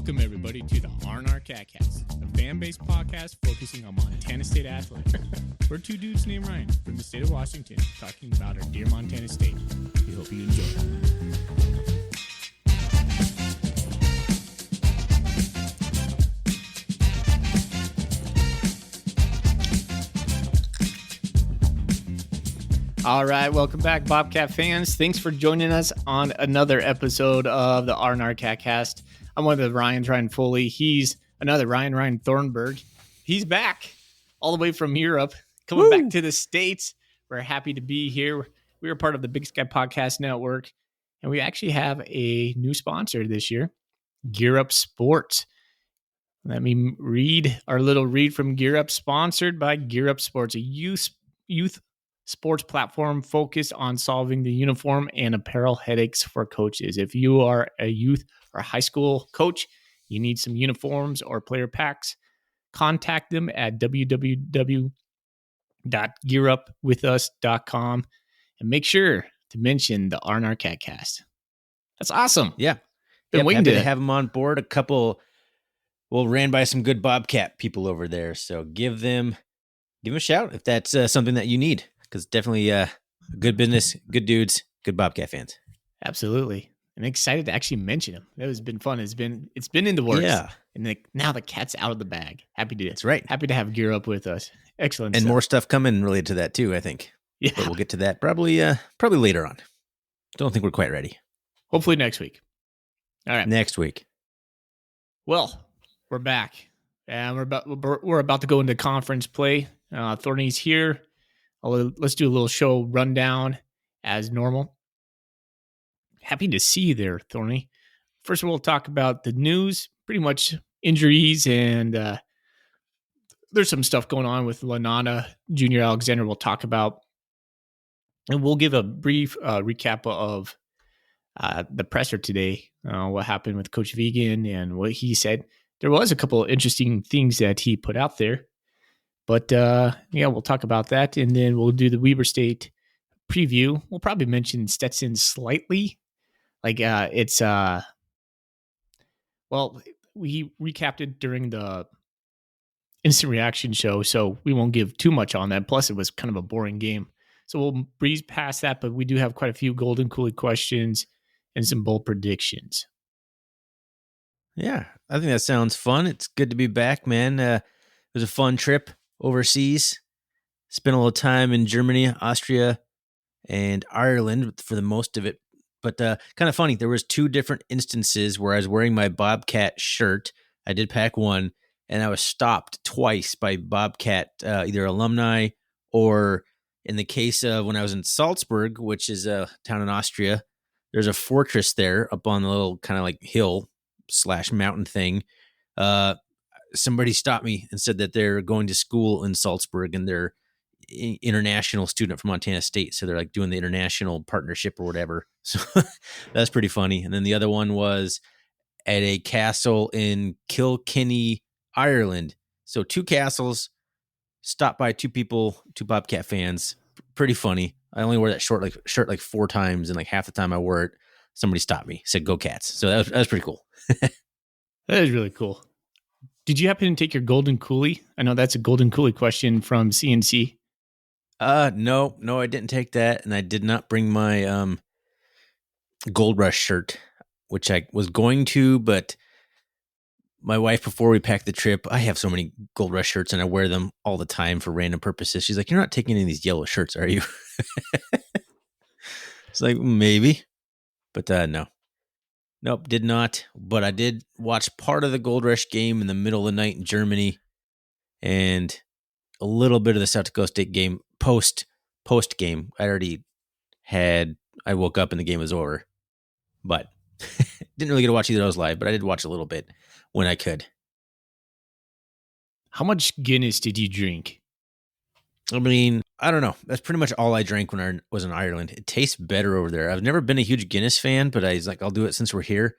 Welcome, everybody, to the R&R Catcast, a fan-based podcast focusing on Montana State athletics. We're two dudes named Ryan from the state of Washington talking about our dear Montana State. We hope you enjoy. All right, welcome back, Bobcat fans. Thanks for joining us on another episode of the R&R Catcast. I'm one of the Ryans, Ryan Foley. He's another Ryan Thornburg. He's back all the way from Europe, coming back to the States. We're happy to be here. We are part of the Big Sky Podcast Network, and we actually have a new sponsor this year, Gear Up Sports. Let me read our little read from Gear Up, sponsored by Gear Up Sports, a youth sports platform focused on solving the uniform and apparel headaches for coaches. If you are a youth or a high school coach, you need some uniforms or player packs, contact them at www.gearupwithus.com and make sure to mention the R&R Catcast. That's awesome. Yeah. Been waiting to have them on board. A couple, ran by some good Bobcat people over there. So give them a shout if that's something that you need. Because definitely good business, good dudes, good Bobcat fans. Absolutely. I'm excited to actually mention him. That has been fun. It's been in the works. Yeah. And now the cat's out of the bag. That's right. Happy to have Gear Up with us. Excellent. And stuff. More stuff coming related to that too, I think. Yeah. But we'll get to that probably later on. Don't think we're quite ready. Hopefully next week. All right. Next week. Well, we're back. And we're about to go into conference play. Thorny's here. Let's do a little show rundown as normal. Happy to see you there, Thorny. First of all, we'll talk about the news, pretty much injuries, and there's some stuff going on with Lanana Junior Alexander we'll talk about. And we'll give a brief recap of the presser today, what happened with Coach Vegan and what he said. There was a couple of interesting things that he put out there. But, we'll talk about that, and then we'll do the Weber State preview. We'll probably mention Stetson slightly. We recapped it during the instant reaction show, so we won't give too much on that. Plus, it was kind of a boring game. So we'll breeze past that, but we do have quite a few Golden Coolie questions and some bold predictions. Yeah, I think that sounds fun. It's good to be back, man. It was a fun trip overseas. Spent a little time in Germany, Austria, and Ireland for the most of it. But kind of funny, there was two different instances where I was wearing my Bobcat shirt. I did pack one, and I was stopped twice by Bobcat, either alumni or in the case of when I was in Salzburg, which is a town in Austria, there's a fortress there up on the little kind of like hill/mountain thing. Somebody stopped me and said that they're going to school in Salzburg and they're international student from Montana State. So they're like doing the international partnership or whatever. So that's pretty funny. And then the other one was at a castle in Kilkenny, Ireland. So two castles, stopped by two people, two Bobcat fans. Pretty funny. I only wore that shirt like 4 times, and like half the time I wore it, somebody stopped me, said "Go Cats." So that was pretty cool. That is really cool. Did you happen to take your Golden Coolie? I know that's a Golden Coolie question from CNC. No, I didn't take that, and I did not bring my Gold Rush shirt, which I was going to, but my wife, before we packed the trip, I have so many Gold Rush shirts, and I wear them all the time for random purposes. She's like, "You're not taking any of these yellow shirts, are you?" It's like, maybe, but no. Nope, did not. But I did watch part of the Gold Rush game in the middle of the night in Germany, and a little bit of the South Dakota State game post game. I woke up and the game was over, but didn't really get to watch either of those live. But I did watch a little bit when I could. How much Guinness did you drink? I mean, I don't know. That's pretty much all I drank when I was in Ireland. It tastes better over there. I've never been a huge Guinness fan, but I was like, I'll do it since we're here.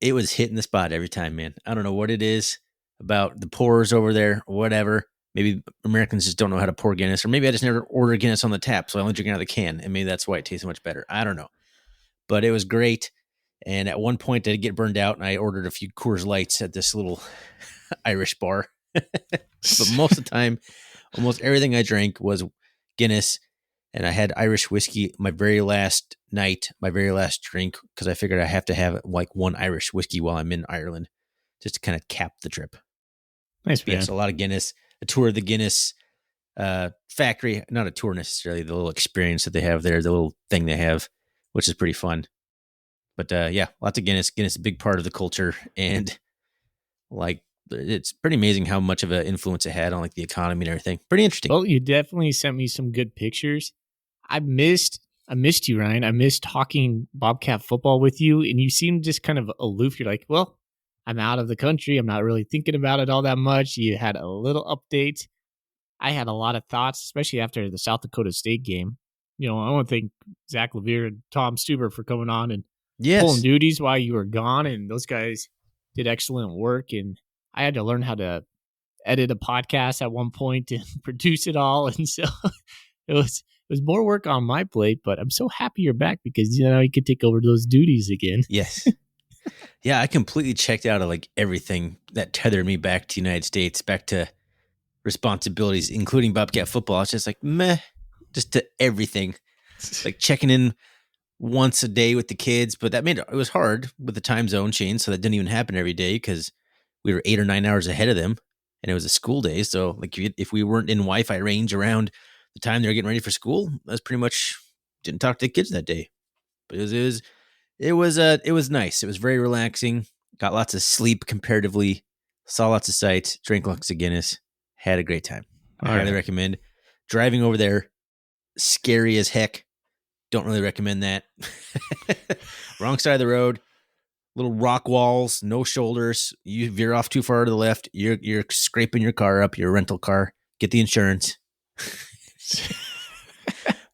It was hitting the spot every time, man. I don't know what it is about the pours over there or whatever. Maybe Americans just don't know how to pour Guinness, or maybe I just never order Guinness on the tap, so I only drink it out of the can, and maybe that's why it tastes so much better. I don't know. But it was great. And at one point, I did get burned out, and I ordered a few Coors Lights at this little Irish bar. But most of the time, almost everything I drank was Guinness, and I had Irish whiskey my very last night, my very last drink, because I figured I have to have like one Irish whiskey while I'm in Ireland, just to kind of cap the trip. Nice, man. Yes, a lot of Guinness, a tour of the Guinness factory, not a tour necessarily, the little experience that they have there, the little thing they have, which is pretty fun. But yeah, lots of Guinness. Guinness is a big part of the culture, and like it's pretty amazing how much of an influence it had on like the economy and everything. Pretty interesting. Well, you definitely sent me some good pictures. I missed you, Ryan. I missed talking Bobcat football with you, and you seemed just kind of aloof. You're like, well, I'm out of the country. I'm not really thinking about it all that much. You had a little update. I had a lot of thoughts, especially after the South Dakota State game. I want to thank Zach Levere and Tom Stuber for coming on and pulling duties while you were gone, and those guys did excellent work. And I had to learn how to edit a podcast at one point and produce it all, and so it was more work on my plate. But I'm so happy you're back because you could take over those duties again. Yes. Yeah, I completely checked out of like everything that tethered me back to the United States, back to responsibilities, including Bobcat football. I was just like, meh, just to everything. Like checking in once a day with the kids, but it was hard with the time zone change, so that didn't even happen every day because we were 8 or 9 hours ahead of them, and it was a school day. So like if we weren't in Wi-Fi range around the time they were getting ready for school, that's pretty much didn't talk to the kids that day. But it was nice. It was very relaxing. Got lots of sleep comparatively. Saw lots of sights. Drank lots of Guinness. Had a great time. I highly recommend driving over there. Scary as heck. Don't really recommend that. Wrong side of the road. Little rock walls, no shoulders. You veer off too far to the left, you're scraping your car up, your rental car. Get the insurance.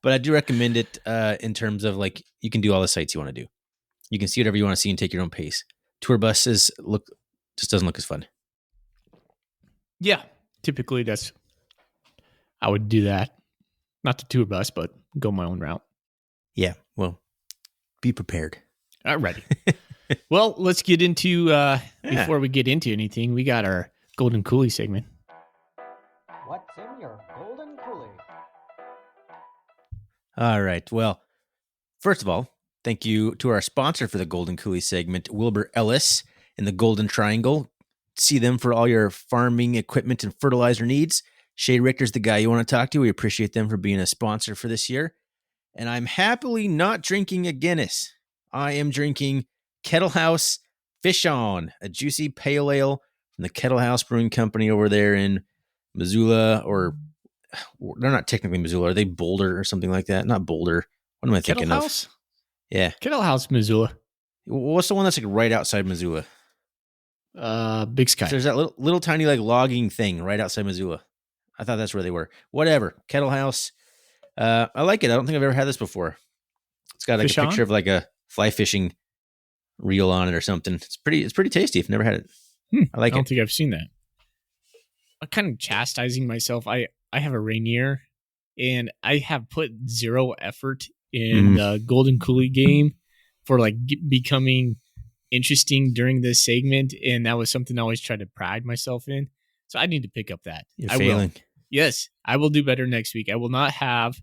But I do recommend it in terms of like you can do all the sites you want to do. You can see whatever you want to see and take your own pace. Tour buses just doesn't look as fun. Yeah, typically I would do that. Not the tour bus, but go my own route. Yeah, well, be prepared. Ready. Well, let's get into, before we get into anything, we got our Golden Coolie segment. What's in your Golden Coolie? All right. Well, first of all, thank you to our sponsor for the Golden Coolie segment, Wilbur Ellis in the Golden Triangle. See them for all your farming equipment and fertilizer needs. Shay Richter's the guy you want to talk to. We appreciate them for being a sponsor for this year. And I'm happily not drinking a Guinness. I am drinking Kettle House Fish On, a juicy pale ale from the Kettle House Brewing Company over there in Missoula, or they're not technically Missoula. Are they Boulder or something like that? Not Boulder. What am I thinking Kettle House? of? Yeah. Kettle House, Missoula. What's the one that's like right outside Missoula? Big Sky. There's that little tiny like logging thing right outside Missoula. I thought that's where they were. Whatever. Kettle House. I like it. I don't think I've ever had this before. It's got like a picture of like a fly fishing reel on it or something. It's pretty tasty. I've never had it. I like it. I don't think I've seen that. I'm kind of chastising myself. I have a Rainier, and I have put zero effort in the Golden Coolie game for like becoming interesting during this segment, and that was something I always tried to pride myself in. So I need to pick up that. You're failing. Yes, I will do better next week. I will not have.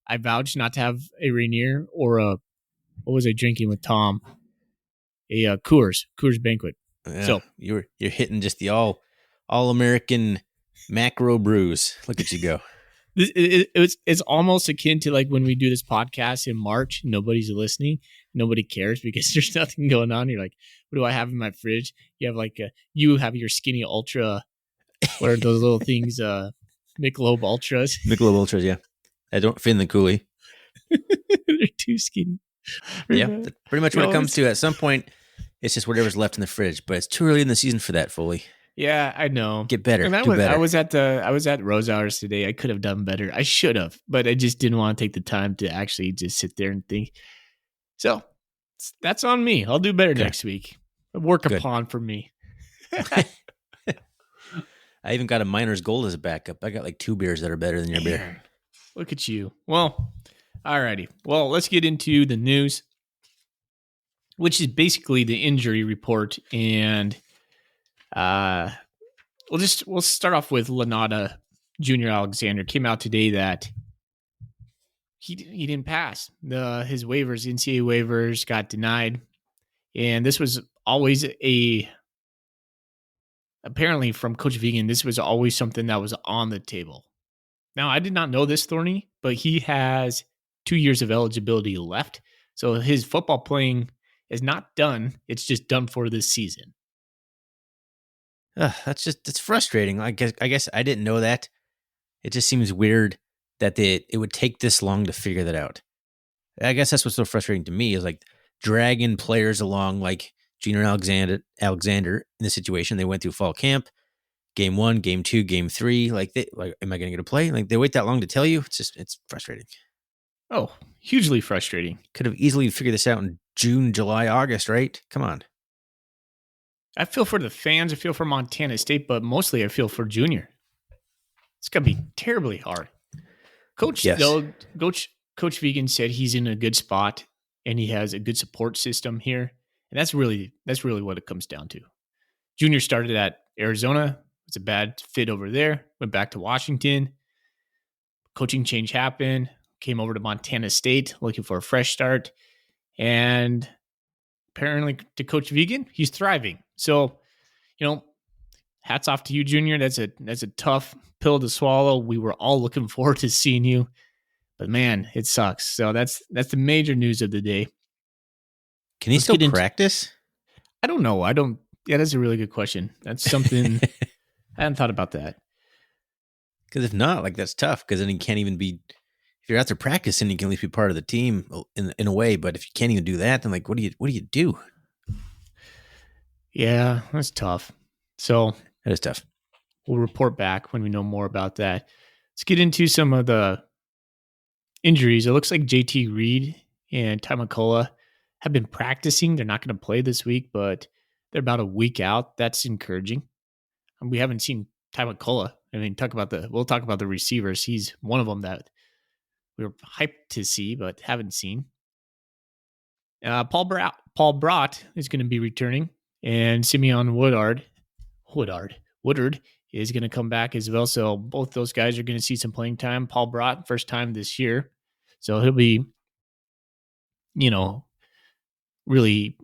I vouch not to have a Rainier or a. What was I drinking with Tom? A Coors Banquet. Yeah, so you're hitting just the all American macro brews. Look at you go. It's almost akin to like when we do this podcast in March. Nobody's listening. Nobody cares because there's nothing going on. You're like, what do I have in my fridge? You have like you have your Skinny Ultra. What are those little things? Michelob Ultras. Michelob Ultras, yeah. I don't fit in the coolie. They're too skinny. Yeah, that's pretty much what it comes to. At some point, it's just whatever's left in the fridge. But it's too early in the season for that, Foley. Yeah, I know. Get better. And I was at Rose Hours today. I could have done better. I should have, but I just didn't want to take the time to actually just sit there and think. So that's on me. I'll do better next week. Work upon for me. I even got a Miner's Gold as a backup. I got like 2 beers that are better than your beer. Look at you. Well, alrighty. Well, let's get into the news. which is basically the injury report. And we'll start off with Lanata Junior Alexander. Came out today that he didn't pass. His waivers, NCAA waivers, got denied, and this was always apparently from Coach Vegan, this was always something that was on the table. Now, I did not know this, Thorny, but he has 2 years of eligibility left. So his football playing is not done. It's just done for this season. It's frustrating. I guess I didn't know that. It just seems weird that it would take this long to figure that out. I guess that's what's so frustrating to me is like dragging players along like Junior Alexander in this situation. They went through fall camp, game 1, game 2, game 3. Am I going to get a play? Like they wait that long to tell you. It's frustrating. Oh, hugely frustrating. Could have easily figured this out in June, July, August, right? Come on. I feel for the fans. I feel for Montana State, but mostly I feel for Junior. It's going to be terribly hard. Coach Vegan said he's in a good spot and he has a good support system here. And that's really what it comes down to. Junior started at Arizona. It's a bad fit over there. Went back to Washington. Coaching change happened. Came over to Montana State looking for a fresh start. And apparently to Coach Vegan, he's thriving. So, hats off to you, Junior. That's a tough pill to swallow. We were all looking forward to seeing you. But man, it sucks. So that's the major news of the day. Can he still practice? I don't know. Yeah, that's a really good question. That's something I hadn't thought about that. Because if not, like that's tough. Because then he can't even be. If you're out there practicing, you can at least be part of the team in a way. But if you can't even do that, then like, what do you do? Yeah, that's tough. So that is tough. We'll report back when we know more about that. Let's get into some of the injuries. It looks like JT Reed and Ty McCullough have been practicing. They're not going to play this week, but they're about a week out. That's encouraging. And we haven't seen Ty McCullough. I mean, we'll talk about the receivers. He's one of them that we were hyped to see, but haven't seen. Paul Brott is going to be returning, and Simeon Woodard is going to come back as well. So both those guys are going to see some playing time. Paul Brott, first time this year. So he'll be, really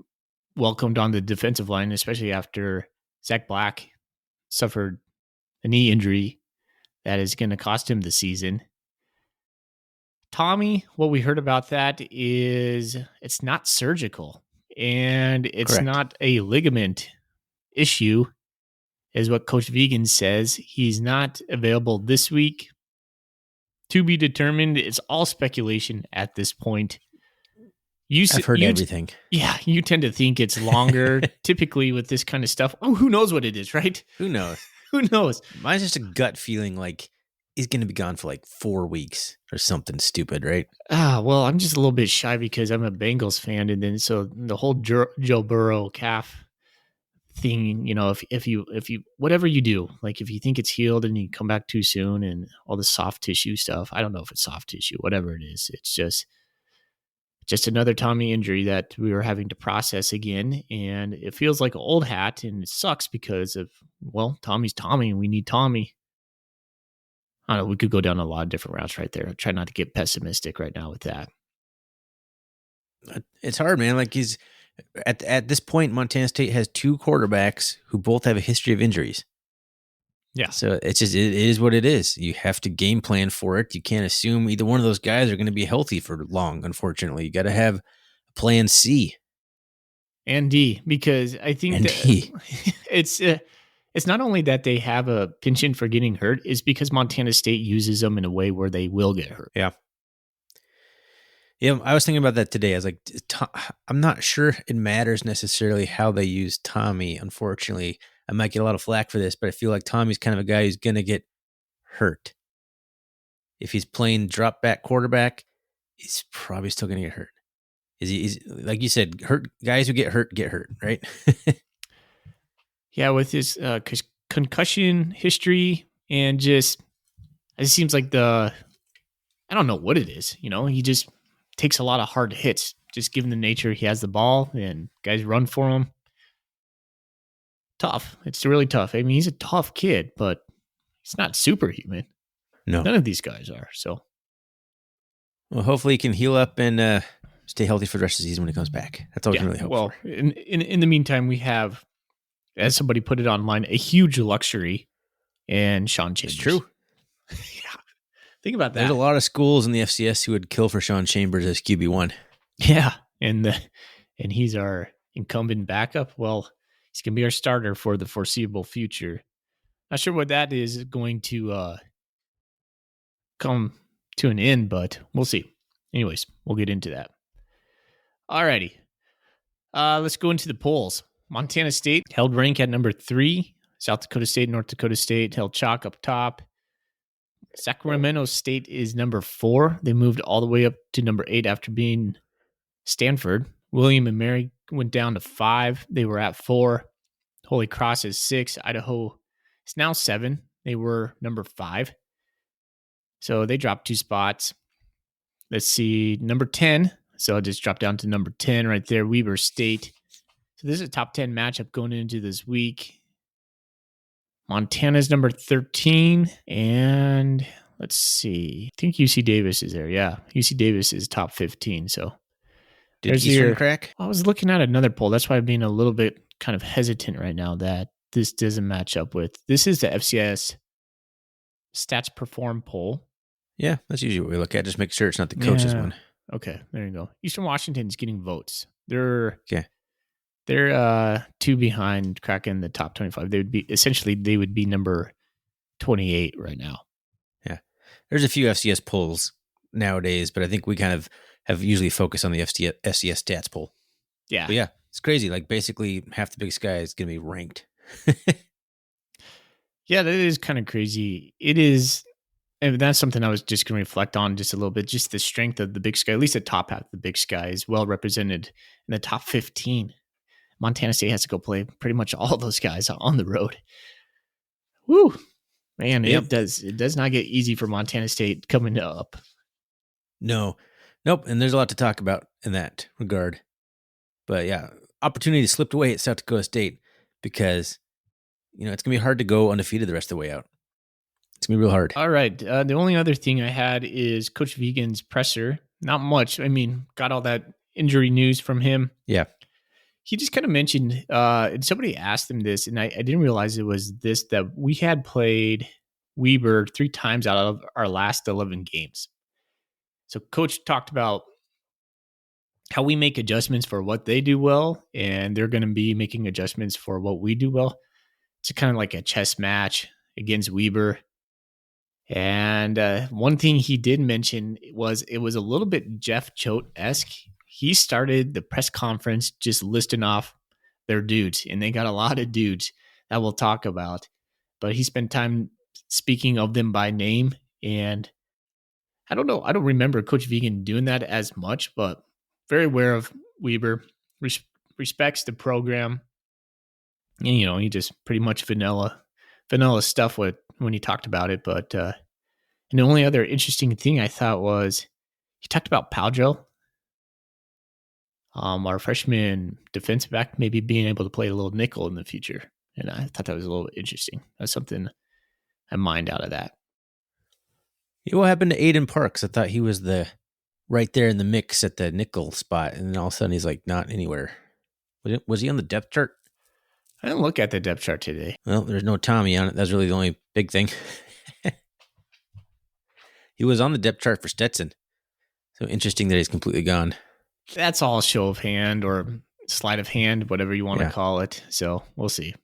welcomed on the defensive line, especially after Zach Black suffered a knee injury that is going to cost him the season. Tommy, what we heard about that is it's not surgical and it's Correct. Not a ligament issue, is what Coach Vegan says. He's not available this week. To be determined. It's all speculation at this point. I've heard everything. Yeah, you tend to think it's longer. Typically with this kind of stuff. Oh, who knows what it is, right? Who knows? Who knows? Mine's just a gut feeling like he's going to be gone for like 4 weeks or something stupid, right? Well, I'm just a little bit shy because I'm a Bengals fan. And then so the whole Joe Burrow calf thing, if you whatever you do, like if you think it's healed and you come back too soon and all the soft tissue stuff, I don't know if it's soft tissue, whatever it is, it's just another Tommy injury that we were having to process again. And it feels like an old hat, and it sucks because of, Tommy's Tommy and we need Tommy. I don't know, we could go down a lot of different routes right there. I try not to get pessimistic right now with that. It's hard, man. Like he's at this point, Montana State has 2 quarterbacks who both have a history of injuries. Yeah. So it is what it is. You have to game plan for it. You can't assume either one of those guys are going to be healthy for long. Unfortunately, you got to have a plan C and D, because I think it's not only that they have a penchant for getting hurt, is because Montana State uses them in a way where they will get hurt. Yeah. Yeah, I was thinking about that today. I was like, I'm not sure it matters necessarily how they use Tommy. Unfortunately, I might get a lot of flack for this, but I feel like Tommy's kind of a guy who's going to get hurt. If he's playing drop back quarterback, he's probably still going to get hurt. He's like you said, hurt guys who get hurt, right? Yeah, with his concussion history and just, it seems like I don't know what it is. He just takes a lot of hard hits just given the nature he has the ball and guys run for him. Tough. It's really tough. I mean, he's a tough kid, but he's not superhuman. No. None of these guys are. So, well, hopefully he can heal up and stay healthy for the rest of the season when he comes back. That's all we can really hope well, for. In the meantime, we have, as somebody put it online, a huge luxury in Sean Chambers. It's true. Yeah. Think about that. There's a lot of schools in the FCS who would kill for Sean Chambers as QB1. Yeah. And he's our incumbent backup. Well, he's going to be our starter for the foreseeable future. Not sure what that is going to come to an end, but we'll see. Anyways, we'll get into that. Alrighty. Let's go into the polls. Montana State held rank at number 3. South Dakota State, North Dakota State held chalk up top. Sacramento State is number 4. They moved all the way up to number 8 after being Stanford. William and Mary went down to 5. They were at 4. Holy Cross is 6. Idaho is now 7. They were number 5. So they dropped 2 spots. Let's see, number 10. So I just dropped down to number 10 right there, Weber State. So this is a top 10 matchup going into this week. Montana's number 13. And let's see, I think UC Davis is there. Yeah, UC Davis is top 15. So did Eastern crack? I was looking at another poll. That's why I'm being a little bit kind of hesitant right now that this doesn't match up with. This is the FCS Stats Perform poll. Yeah, that's usually what we look at. Just make sure it's not the coach's one. Okay, there you go. Eastern Washington's getting votes. They're 2 behind cracking the top 25. They would be number 28 right now. Yeah, there's a few FCS polls nowadays, but I think we kind of have usually focused on the FCS stats poll. Yeah, but yeah, it's crazy. Like basically half the Big Sky is going to be ranked. Yeah, that is kind of crazy. It is. And that's something I was just going to reflect on just a little bit. Just the strength of the Big Sky, at least the top half of the Big Sky is well represented in the top 15. Montana State has to go play pretty much all those guys on the road. Woo, man, yep. It does not get easy for Montana State coming up. Nope. And there's a lot to talk about in that regard. But yeah, opportunity slipped away at South Dakota State because, it's going to be hard to go undefeated the rest of the way out. It's going to be real hard. All right. The only other thing I had is Coach Vigen's presser. Not much. I mean, got all that injury news from him. Yeah. He just kind of mentioned, and somebody asked him this, and I didn't realize it was this, that we had played Weber 3 times out of our last 11 games. So Coach talked about how we make adjustments for what they do well, and they're going to be making adjustments for what we do well. It's kind of like a chess match against Weber. And one thing he did mention was it was a little bit Jeff Choate-esque. He started the press conference just listing off their dudes, and they got a lot of dudes that we'll talk about. But he spent time speaking of them by name, and I don't know. I don't remember Coach Vigen doing that as much, but very aware of Weber, respects the program. And, he just pretty much vanilla stuff when he talked about it. But and the only other interesting thing I thought was he talked about Paljo, our freshman defensive back, maybe being able to play a little nickel in the future. And I thought that was a little interesting. That's something I mined out of that. What happened to Aiden Parks? I thought he was right there in the mix at the nickel spot, and then all of a sudden he's like not anywhere. Was he on the depth chart? I didn't look at the depth chart today. Well, there's no Tommy on it. That's really the only big thing. He was on the depth chart for Stetson. So interesting that he's completely gone. That's all show of hand or sleight of hand, whatever you want to call it. So we'll see.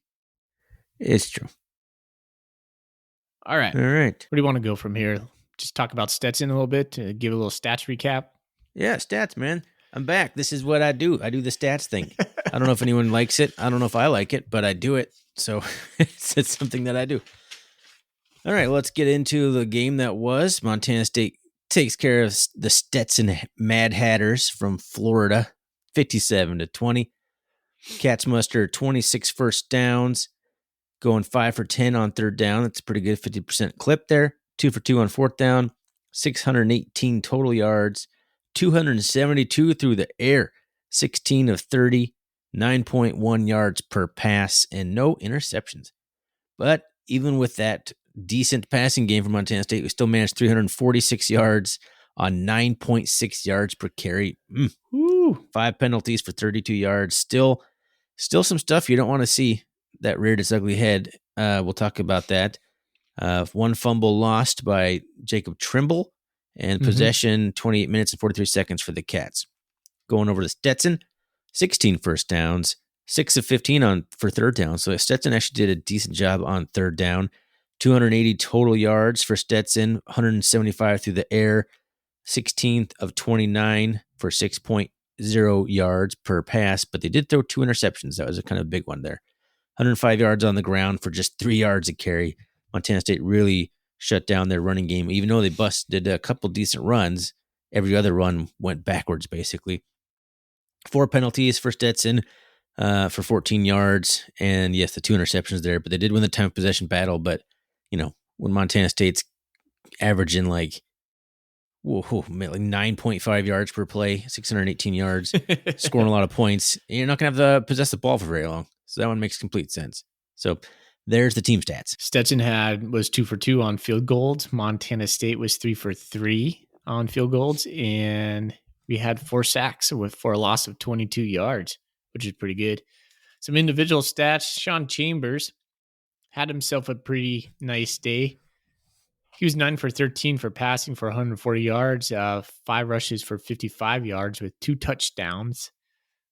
It's true. All right. Where do you want to go from here? Just talk about Stetson a little bit, to give a little stats recap. Yeah, stats, man. I'm back. This is what I do. I do the stats thing. I don't know if anyone likes it. I don't know if I like it, but I do it. So it's something that I do. All right, let's get into the game that was. Montana State takes care of the Stetson Mad Hatters from Florida, 57-20. Cats muster 26 first downs, going 5 for 10 on third down. That's a pretty good 50% clip there. 2 for 2 on fourth down, 618 total yards, 272 through the air, 16 of 30, 9.1 yards per pass, and no interceptions. But even with that decent passing game from Montana State, we still managed 346 yards on 9.6 yards per carry. 5 penalties for 32 yards. Still some stuff you don't want to see that reared its ugly head. We'll talk about that. 1 fumble lost by Jacob Trimble, and possession 28 minutes and 43 seconds for the Cats. Going over to Stetson, 16 first downs, 6 of 15 for third down. So Stetson actually did a decent job on third down. 280 total yards for Stetson, 175 through the air, 16th of 29 for 6.0 yards per pass, but they did throw 2 interceptions. That was a kind of big one there. 105 yards on the ground for just 3 yards a carry. Montana State really shut down their running game. Even though they busted a couple decent runs, every other run went backwards, basically. 4 penalties for Stetson for 14 yards. And yes, the 2 interceptions there, but they did win the time of possession battle. But, when Montana State's averaging like 9.5 yards per play, 618 yards, scoring a lot of points, you're not going to have to possess the ball for very long. So that one makes complete sense. So there's the team stats. Stetson was 2 for 2 on field goals. Montana State was 3 for 3 on field goals. And we had 4 sacks for a loss of 22 yards, which is pretty good. Some individual stats. Sean Chambers had himself a pretty nice day. He was 9 for 13 for passing for 140 yards, 5 rushes for 55 yards with 2 touchdowns.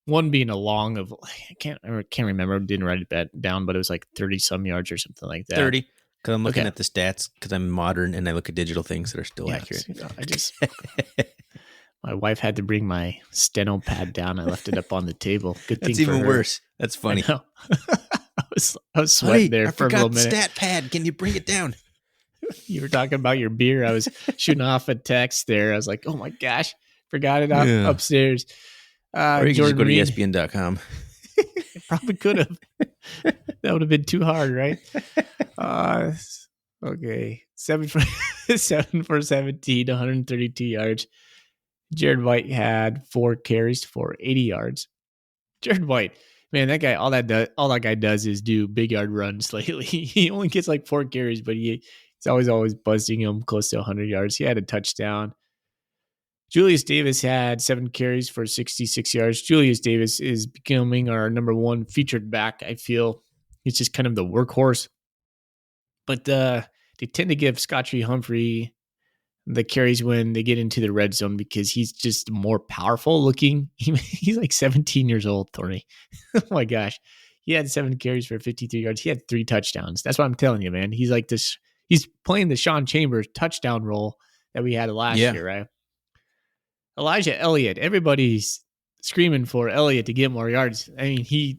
One being a long of, I can't remember, didn't write it down, but it was like 30-some yards or something like that. 30, because I'm looking at the stats, because I'm modern and I look at digital things that are still accurate. My wife had to bring my steno pad down. I left it up on the table. Good thing. That's even worse. That's funny. I was sweating there for a little minute. Stat pad. Can you bring it down? You were talking about your beer. I was shooting off a text there. I was like, oh my gosh, forgot it upstairs. Or you can just go to ESPN.com. Probably could have. That would have been too hard, right? Okay. 7 for 17, 132 yards. Jared White had 4 carries for 80 yards. Jared White, man, that guy, all that guy does is do big yard runs lately. He only gets like 4 carries, but he's always buzzing him close to 100 yards. He had a touchdown. Julius Davis had 7 carries for 66 yards. Julius Davis is becoming our number 1 featured back, I feel. He's just kind of the workhorse. But they tend to give Scottree Humphrey the carries when they get into the red zone because he's just more powerful looking. He's like 17 years old, Thorny. Oh my gosh. He had 7 carries for 53 yards. He had 3 touchdowns. That's what I'm telling you, man. He's like this. He's playing the Sean Chambers touchdown role that we had last year, right? Elijah Elliott. Everybody's screaming for Elliott to get more yards. I mean,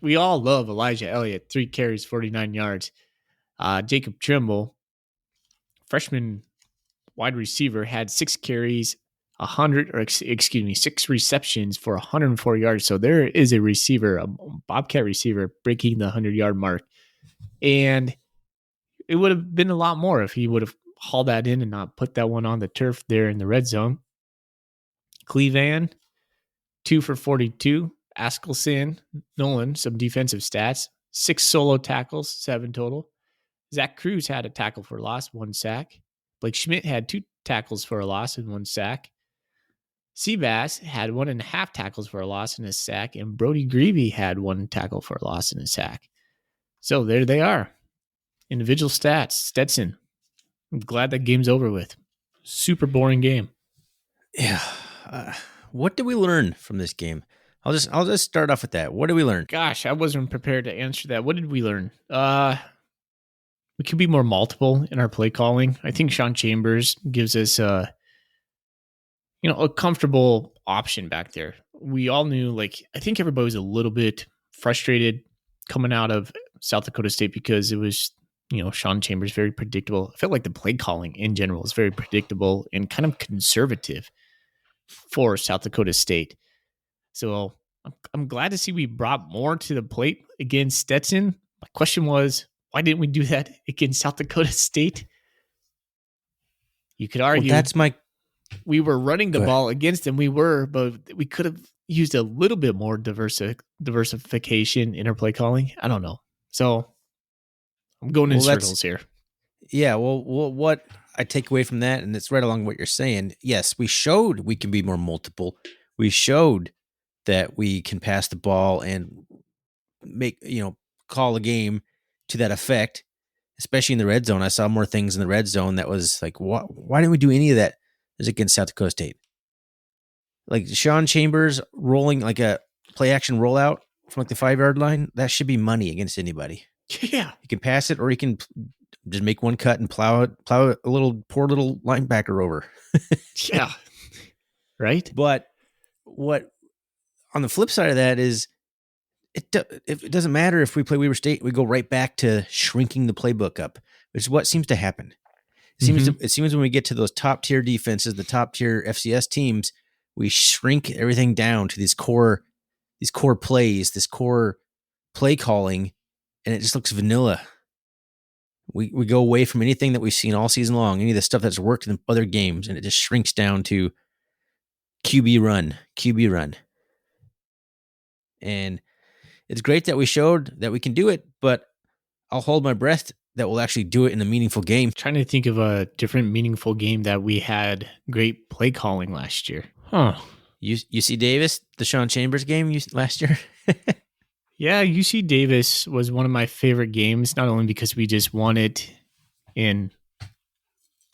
we all love Elijah Elliott. 3 carries, 49 yards. Jacob Trimble, freshman wide receiver, had 6 carries, 6 receptions for 104 yards. So there is a receiver, a Bobcat receiver, breaking the 100-yard mark. And it would have been a lot more if he would have hauled that in and not put that one on the turf there in the red zone. Cleveland, 2 for 42. Askelson, Nolan, some defensive stats. 6 solo tackles, 7 total. Zach Cruz had a tackle for a loss, 1 sack. Blake Schmidt had 2 tackles for a loss and 1 sack. Seabass had 1.5 tackles for a loss and a sack. And Brody Greavy had 1 tackle for a loss and a sack. So there they are. Individual stats. Stetson. I'm glad that game's over with. Super boring game. Yeah. What did we learn from this game? I'll just start off with that. What did we learn? Gosh, I wasn't prepared to answer that. What did we learn? We could be more multiple in our play calling. I think Sean Chambers gives us a comfortable option back there. We all knew, I think everybody was a little bit frustrated coming out of South Dakota State because it was, Sean Chambers, very predictable. I felt like the play calling in general is very predictable and kind of conservative for South Dakota State. So I'm glad to see we brought more to the plate against Stetson. My question was, why didn't we do that against South Dakota State? You could argue. Well, we were running the Go ahead. ball against them. We were, but we could have used a little bit more diversification, interplay calling. I don't know. So I'm going in Well, that's circles here. yeah. Well, what I take away from that, and it's right along what you're saying. Yes, we showed we can be more multiple. We showed that we can pass the ball and make call a game to that effect, especially in the red zone. I saw more things in the red zone that was like, why didn't we do any of that as against South Dakota State? Like Sean Chambers rolling like a play action rollout from like the 5-yard line, that should be money against anybody. Yeah. He can pass it, or he can just make one cut and plow a poor little linebacker over. Yeah. Right. But what on the flip side of that is it doesn't matter if we play Weber State, we go right back to shrinking the playbook up, which is what seems to happen. It seems when we get to those top tier defenses, the top tier FCS teams, we shrink everything down to these core plays, this core play calling, and it just looks vanilla. We go away from anything that we've seen all season long, any of the stuff that's worked in other games, and it just shrinks down to QB run. And it's great that we showed that we can do it, but I'll hold my breath that we'll actually do it in a meaningful game. Trying to think of a different meaningful game that we had great play calling last year. Huh. UC Davis, the Sean Chambers game last year. Yeah, UC Davis was one of my favorite games, not only because we just won it in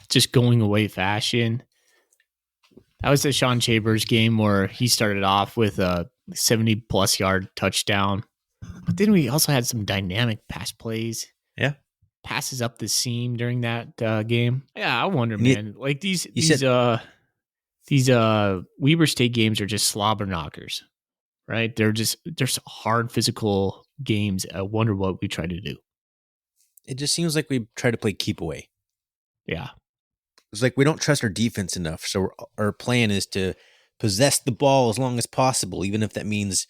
just going away fashion. That was the Sean Chambers game where he started off with a 70-plus yard touchdown. But then we also had some dynamic pass plays. Yeah. Passes up the seam during that game. Yeah, I wonder, man. Like these Weber State games are just slobber knockers, right? They're hard physical games. I wonder what we try to do. It just seems like we try to play keep away. Yeah. It's like we don't trust our defense enough. So our plan is to possess the ball as long as possible, even if that means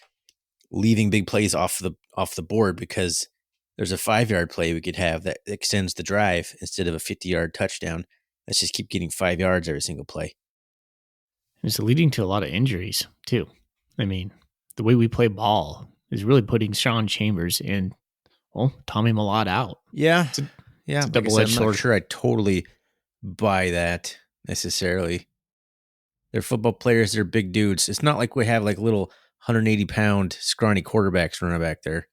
leaving big plays off the board, because there's a 5-yard play we could have that extends the drive instead of a 50-yard touchdown. Let's just keep getting 5 yards every single play. It's leading to a lot of injuries too. I mean, the way we play ball is really putting Sean Chambers and Tommy Malott out. Yeah. It's a Like double-edged I'm not sword. sure I totally buy that necessarily. They're football players. They're big dudes. It's not like we have like little 180-pound scrawny quarterbacks running back there.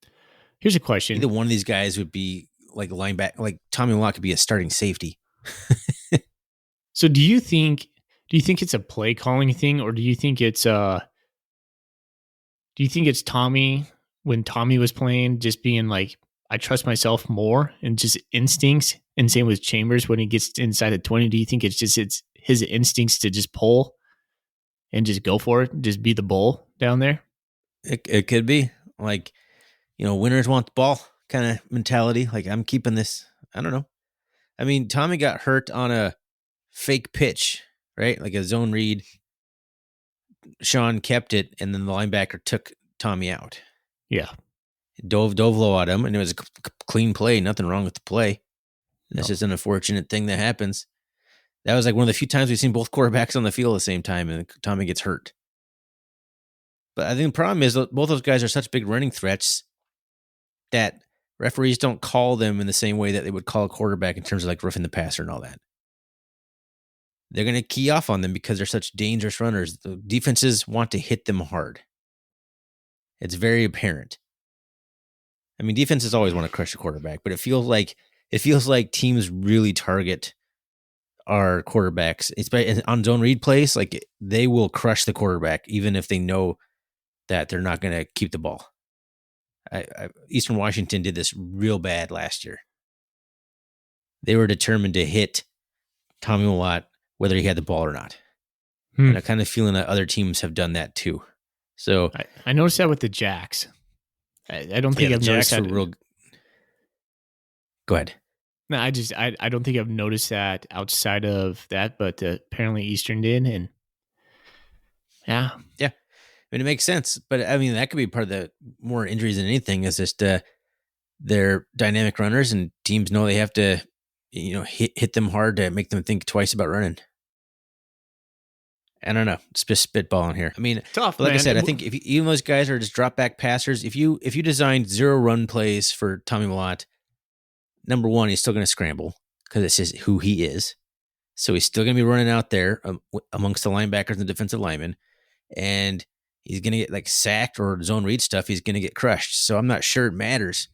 Here's a question. Either one of these guys would be like a linebacker, like Tommy Malott could be a starting safety. So do you think it's a play calling thing, or do you think it's Tommy, when Tommy was playing, just being like, I trust myself more and just instincts, and same with Chambers when he gets inside the 20? Do you think it's his instincts to just pull and just go for it, just be the bull down there? It could be like, winners want the ball kind of mentality. Like, I'm keeping this. I don't know. I mean, Tommy got hurt on a fake pitch, right? Like a zone read. Sean kept it, and then the linebacker took Tommy out. Yeah. Dove low at him, and it was a clean play. Nothing wrong with the play. That's just an unfortunate thing that happens. That was like one of the few times we've seen both quarterbacks on the field at the same time, and Tommy gets hurt. But I think the problem is that both those guys are such big running threats that referees don't call them in the same way that they would call a quarterback in terms of like roughing the passer and all that. They're going to key off on them because they're such dangerous runners. The defenses want to hit them hard. It's very apparent. I mean, defenses always want to crush a quarterback, but it feels like teams really target our quarterbacks. It's on zone read plays, like they will crush the quarterback even if they know that they're not going to keep the ball. Eastern Washington did this real bad last year. They were determined to hit Tommy Malott whether he had the ball or not. And I kind of feeling that other teams have done that too. So I noticed that with the Jacks. I don't think I've noticed that. Go ahead. No, I don't think I've noticed that outside of that, but apparently Eastern did, and yeah. I mean, it makes sense, but I mean that could be part of the more injuries than anything. Is just they're dynamic runners, and teams know they have to, hit them hard to make them think twice about running. I don't know. It's just spitballing here. I mean, Tough, but like I man. said, I think if even those guys are just drop back passers, if you designed 0 run plays for Tommy Millott, number one, he's still going to scramble because it's just who he is. So he's still going to be running out there amongst the linebackers and the defensive linemen, and he's going to get like sacked or zone read stuff. He's going to get crushed. So I'm not sure it matters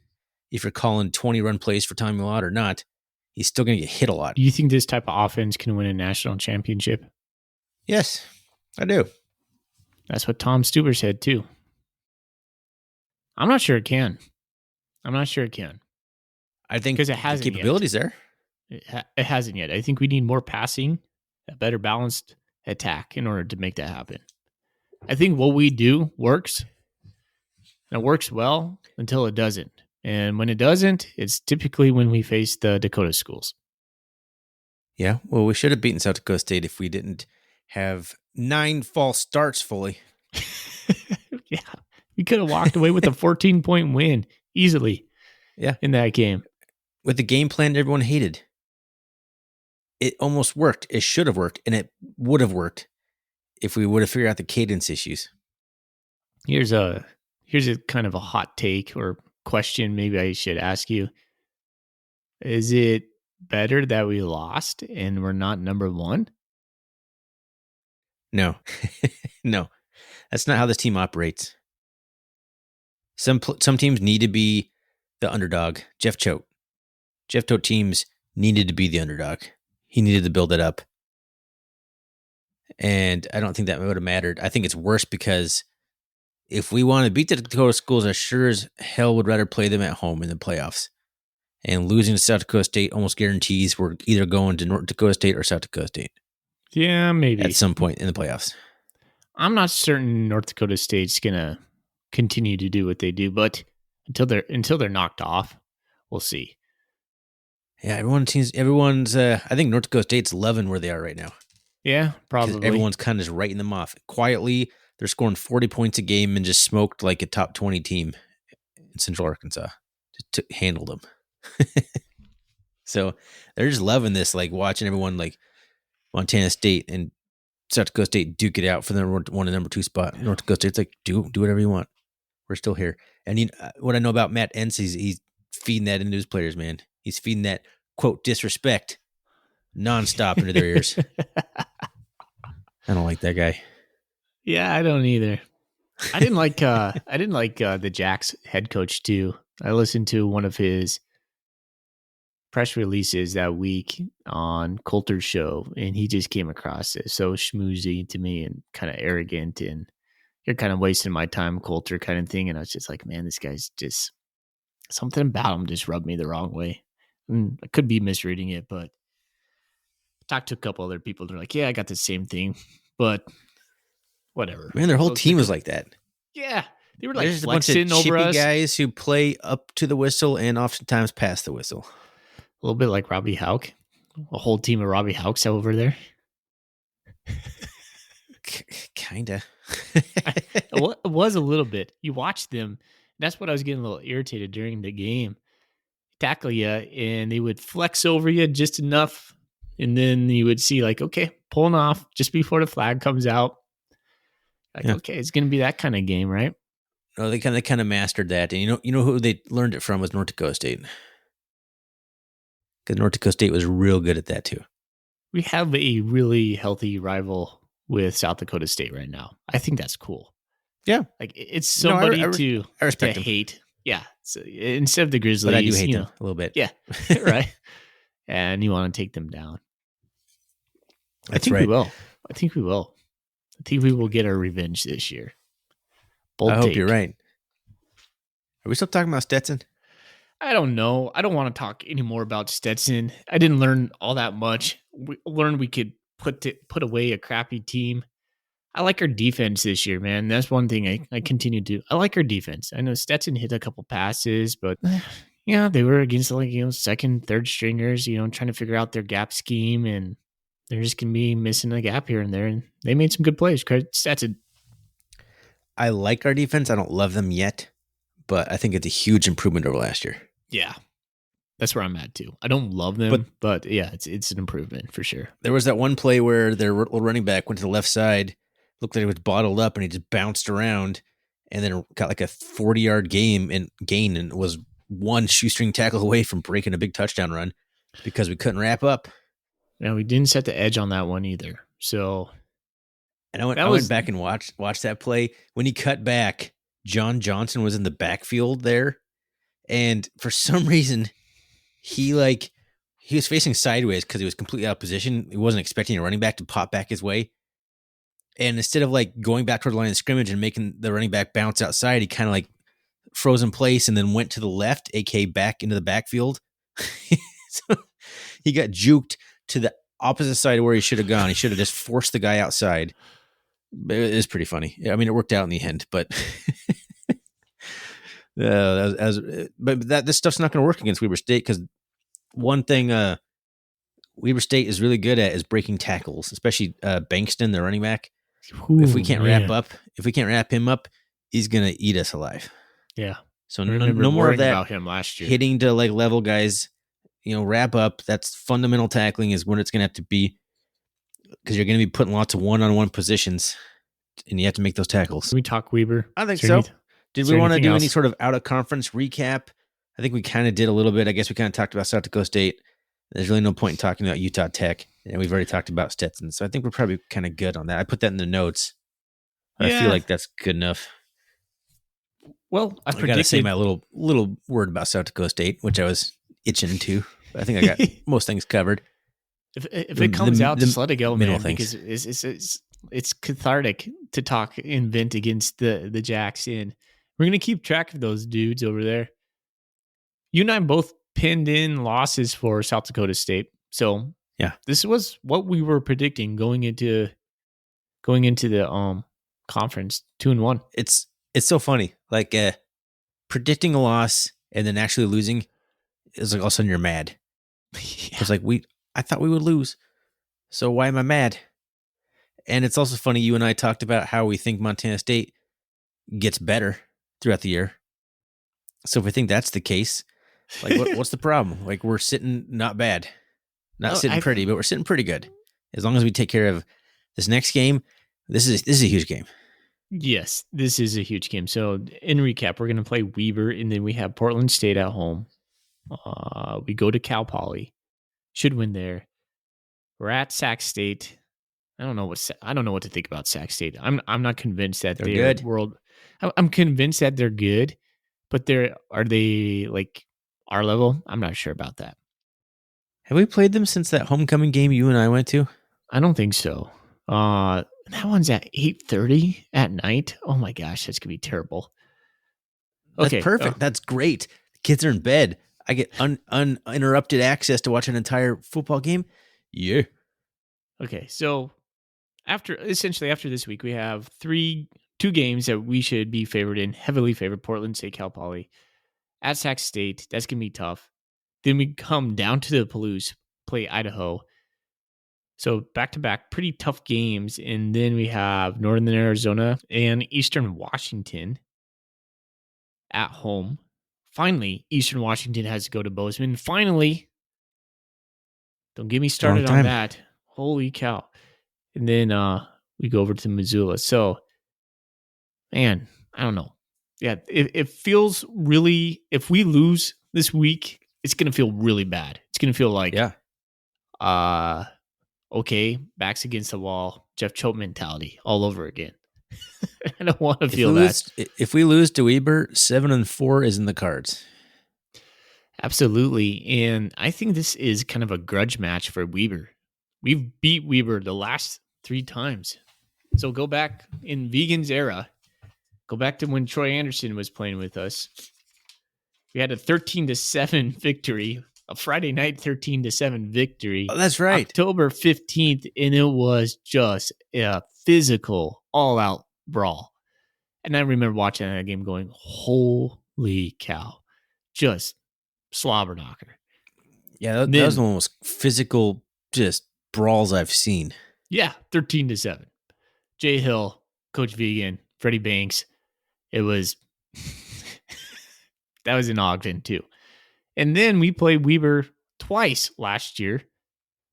if you're calling 20 run plays for Tommy Millott or not. He's still going to get hit a lot. Do you think this type of offense can win a national championship? Yes, I do. That's what Tom Stuber said too. I'm not sure it can. I think because it hasn't the capabilities yet. there. It hasn't yet. I think we need more passing, a better balanced attack in order to make that happen. I think what we do works. And it works well until it doesn't. And when it doesn't, it's typically when we face the Dakota schools. Yeah, well, we should have beaten South Dakota State if we didn't have 9 false starts fully. Yeah, we could have walked away with a 14-point win easily. Yeah, in that game with the game plan everyone hated. It almost worked. It should have worked, and it would have worked if we would have figured out the cadence issues. Here's a kind of a hot take or question maybe I should ask you. Is it better that we lost and we're not number one? No. No. That's not how this team operates. Some teams need to be the underdog. Jeff Choate teams needed to be the underdog. He needed to build it up. And I don't think that would have mattered. I think it's worse because if we want to beat the Dakota schools, I sure as hell would rather play them at home in the playoffs. And losing to South Dakota State almost guarantees we're either going to North Dakota State or South Dakota State. Yeah, maybe. At some point in the playoffs. I'm not certain North Dakota State's going to continue to do what they do, but until they're knocked off, we'll see. Yeah, everyone's I think North Dakota State's loving where they are right now. Yeah, probably. Everyone's kind of just writing them off. Quietly, they're scoring 40 points a game and just smoked like a top 20 team in Central Arkansas. Just handled them. So they're just loving this, like watching everyone like Montana State and South Dakota State duke it out for the one and number 2 spot. North Dakota State's like, do whatever you want. We're still here. And what I know about Matt Entz, he's feeding that into his players, man. He's feeding that, quote, disrespect nonstop into their ears. I don't like that guy. Yeah, I don't either. I didn't like the Jacks head coach too. I listened to one of his press releases that week on Coulter's show, and he just came across as so schmoozy to me and kind of arrogant, and you're kind of wasting my time, Coulter, kind of thing. And I was just like, man, this guy's just something about him just rubbed me the wrong way. And I could be misreading it, but I talked to a couple other people. They're like, yeah, I got the same thing, but whatever. Man, their whole team was like that. Yeah. They were like There's a bunch of flexing over chippy us. guys who play up to the whistle and oftentimes past the whistle. A little bit like Robbie Hauk. A whole team of Robbie Hauks over there. Kinda. It was a little bit. You watched them. That's what I was getting a little irritated during the game. Tackle you, and they would flex over you just enough, and then you would see like, okay, pulling off just before the flag comes out. Like, yeah. Okay, it's going to be that kind of game, right? No, they kind of mastered that, and you know who they learned it from was North Dakota State, because North Dakota State was real good at that too. We have a really healthy rival with South Dakota State right now. I think that's cool. Yeah, like it's somebody I respect to hate. Yeah, so instead of the Grizzlies, but I do hate them a little bit. Yeah, right. And you want to take them down. That's I think right. we will. I think we will get our revenge this year. Bold I hope take. you're right. Are we still talking about Stetson? I don't know. I don't want to talk anymore about Stetson. I didn't learn all that much. We learned we could put away a crappy team. I like our defense this year, man. That's one thing I continue to do. I like our defense. I know Stetson hit a couple passes, but yeah, they were against second, third stringers, trying to figure out their gap scheme, and they're just going to be missing a gap here and there. And they made some good plays. Stetson. I like our defense. I don't love them yet, but I think it's a huge improvement over last year. Yeah. That's where I'm at too. I don't love them, but yeah, it's an improvement for sure. There was that one play where their running back went to the left side, looked like it was bottled up, and he just bounced around, and then got like a 40-yard gain, and was one shoestring tackle away from breaking a big touchdown run because we couldn't wrap up. Now we didn't set the edge on that one either. So, and I went back and watched that play. When he cut back, John Johnson was in the backfield there, and for some reason, he was facing sideways because he was completely out of position. He wasn't expecting a running back to pop back his way. And instead of like going back toward the line of scrimmage and making the running back bounce outside, he kind of like froze in place and then went to the left, aka back into the backfield. So he got juked to the opposite side of where he should have gone. He should have just forced the guy outside. It was pretty funny. I mean, it worked out in the end, but this stuff's not going to work against Weber State because one thing Weber State is really good at is breaking tackles, especially Bankston, the running back. Ooh, if we can't wrap him up, he's going to eat us alive. Yeah. So no more of that about him last year. Hitting to like level guys, wrap up. That's fundamental tackling is when it's going to have to be because you're going to be putting lots of one-on-one positions and you have to make those tackles. Can we talk Weber? I think so. Did we want to do any sort of out-of-conference recap? I think we kind of did a little bit. I guess we kind of talked about South Dakota State. There's really no point in talking about Utah Tech. And we've already talked about Stetson. So I think we're probably kind of good on that. I put that in the notes. But I feel like that's good enough. Well, I got to say my little word about South Dakota State, which I was itching to. But I think I got most things covered. If it comes out, just let it go, man. Because it's cathartic to talk and vent against the Jacks. And we're going to keep track of those dudes over there. You and I both pinned in losses for South Dakota State. So yeah, this was what we were predicting going into the conference 2-1. It's so funny. Like predicting a loss and then actually losing is like all of a sudden you're mad. It's like I thought we would lose. So why am I mad? And it's also funny, you and I talked about how we think Montana State gets better throughout the year. So if we think that's the case, like what's the problem? Like we're sitting not bad. Not sitting pretty, but we're sitting pretty good. As long as we take care of this next game, this is a huge game. Yes, this is a huge game. So in recap, we're going to play Weber, and then we have Portland State at home. We go to Cal Poly. Should win there. We're at Sac State. I don't know what to think about Sac State. I'm not convinced that they're good. I'm convinced that they're good, but are they like our level? I'm not sure about that. Have we played them since that homecoming game you and I went to? I don't think so. That one's at 8:30 at night. Oh my gosh, that's gonna be terrible. Okay, that's perfect. That's great. The kids are in bed. I get uninterrupted access to watch an entire football game. Yeah. Okay, so after this week, we have two games that we should be favored in, heavily favored: Portland State, Cal Poly. At Sac State, that's gonna be tough. Then we come down to the Palouse, play Idaho. So back-to-back, pretty tough games. And then we have Northern Arizona and Eastern Washington at home. Finally, Eastern Washington has to go to Bozeman. Finally. Don't get me started on that. Holy cow. And then we go over to Missoula. So, man, I don't know. Yeah, it feels really, if we lose this week, it's going to feel really bad. It's going to feel like, okay, backs against the wall, Jeff Choate mentality all over again. I don't want to feel that. If we lose to Weber, 7-4 is in the cards. Absolutely. And I think this is kind of a grudge match for Weber. We've beat Weber the last 3 times. So go back in Vegan's era. Go back to when Troy Anderson was playing with us. We had a 13-7 victory. A Friday night 13-7 victory. Oh, that's right. October 15th, and it was just a physical, all-out brawl. And I remember watching that game going, holy cow. Just slobber knocker. Yeah, that was one of the most physical, just brawls I've seen. Yeah, 13-7. Jay Hill, Coach Vegan, Freddie Banks. It was... that was in Ogden, too. And then we played Weber twice last year,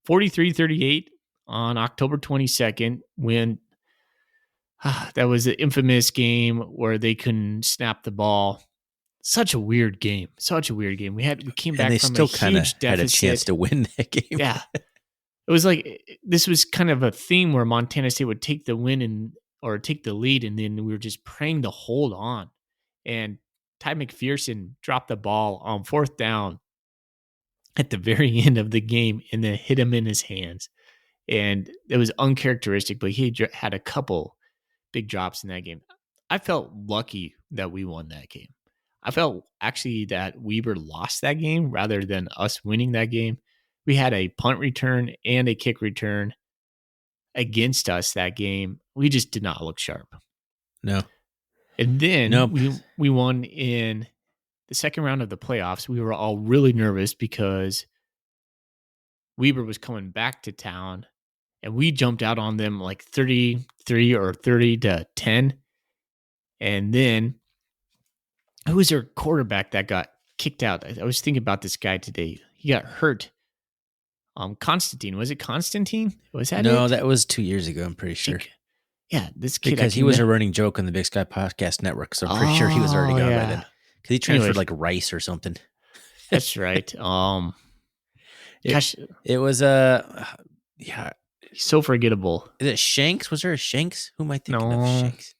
43-38 on October 22nd, when that was the infamous game where they couldn't snap the ball. Such a weird game. We came And back they from still a kind of huge had a deficit. chance to win that game. Yeah. It was like this was kind of a theme where Montana State would take the win or take the lead, and then we were just praying to hold on. And Ty McPherson dropped the ball on fourth down at the very end of the game and then hit him in his hands. And it was uncharacteristic, but he had a couple big drops in that game. I felt lucky that we won that game. I felt actually that Weber lost that game rather than us winning that game. We had a punt return and a kick return against us that game. We just did not look sharp. No. And then Nope. we won in the second round of the playoffs. We were all really nervous because Weber was coming back to town and we jumped out on them like 33 or 30-10. And then who was their quarterback that got kicked out? I was thinking about this guy today. He got hurt. Constantine. Was it Constantine? Was that No, it? that was 2 years ago, I'm pretty sure. Yeah, this kid. Because he was a running joke on the Big Sky Podcast Network, so I'm pretty sure he was already gone by then. Because he transferred like Rice or something. That's right. Gosh, it was yeah. He's so forgettable. Is it Shanks? Was there a Shanks? Who am I thinking of? Shanks.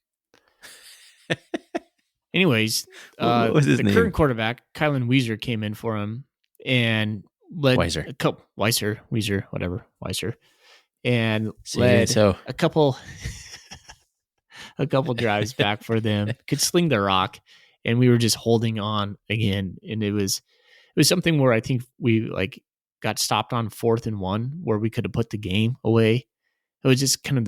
Anyways, what was his name? Current quarterback, Kylan Weiser, came in for him and led Weiser, and led a couple drives back for them. Could sling the rock, and we were just holding on again. And it was something where I think we got stopped on 4th and 1 where we could have put the game away. It was just kind of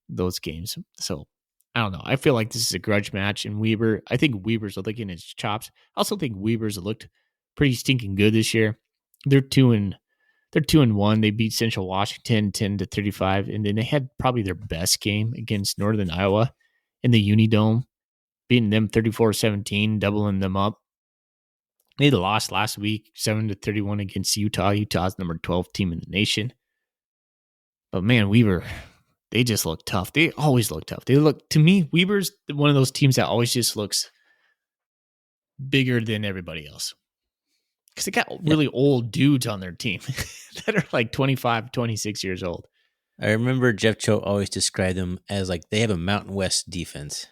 those games. So I don't know. I feel like this is a grudge match, and I think Weber's licking his chops. I also think Weber's looked pretty stinking good this year. They're 2-1. They beat Central Washington 10-35, and then they had probably their best game against Northern Iowa in the Unidome, beating them 34-17, doubling them up. They lost last week 7-31 against Utah. Utah's number 12 team in the nation. But man, Weber, they just look tough. They always look tough. To me, Weber's one of those teams that always just looks bigger than everybody else. Because they got really old dudes on their team that are like 25, 26 years old. I remember Jeff Cho always described them as like they have a Mountain West defense.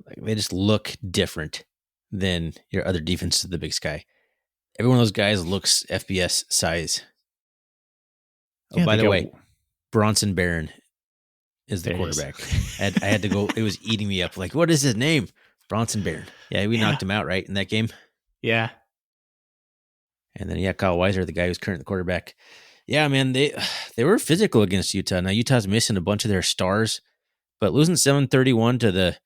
Like they just look different than your other defenses of the Big Sky. Every one of those guys looks FBS size. Oh, by the way, Bronson Barron is the quarterback. I had to go. It was eating me up. Like, what is his name? Bronson Barron. Yeah, we knocked him out, right, in that game? Yeah. And then, Kyle Weiser, the guy who's currently the quarterback. Yeah, man, they were physical against Utah. Now, Utah's missing a bunch of their stars, but losing 7-31 to the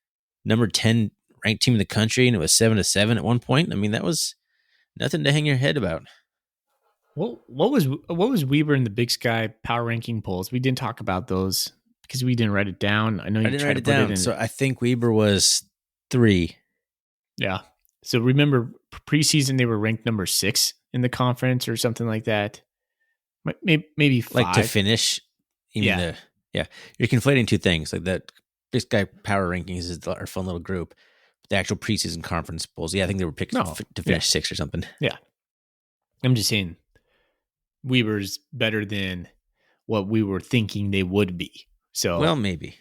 number 10 ranked team in the country, and it was 7-7 at one point. I mean, that was nothing to hang your head about. What was Weber in the Big Sky power ranking polls? We didn't talk about those because we didn't write it down. I know you tried to put it in. So I think Weber was 3. Yeah. So remember preseason they were ranked number 6 in the conference or something like that. Maybe 5. Like to finish. You're conflating two things. Like that Big Sky power rankings is our fun little group. But the actual preseason conference polls. Yeah, I think they were picked to finish 6 or something. Yeah. I'm just saying Weber's better than what we were thinking they would be. So well, maybe.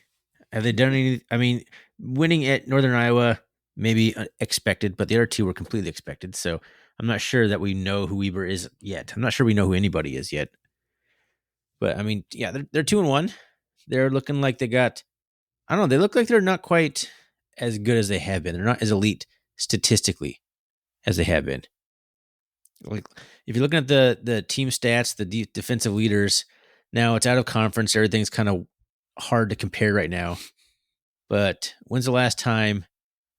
Have they done any? I mean, winning at Northern Iowa, maybe expected, but the other two were completely expected. So I'm not sure that we know who Weber is yet. I'm not sure we know who anybody is yet. But I mean, yeah, they're 2-1. They're looking like they got. I don't know. They look like they're not quite as good as they have been. They're not as elite statistically as they have been. Like if you're looking at the team stats, the defensive leaders, now it's out of conference. Everything's kind of hard to compare right now. But when's the last time,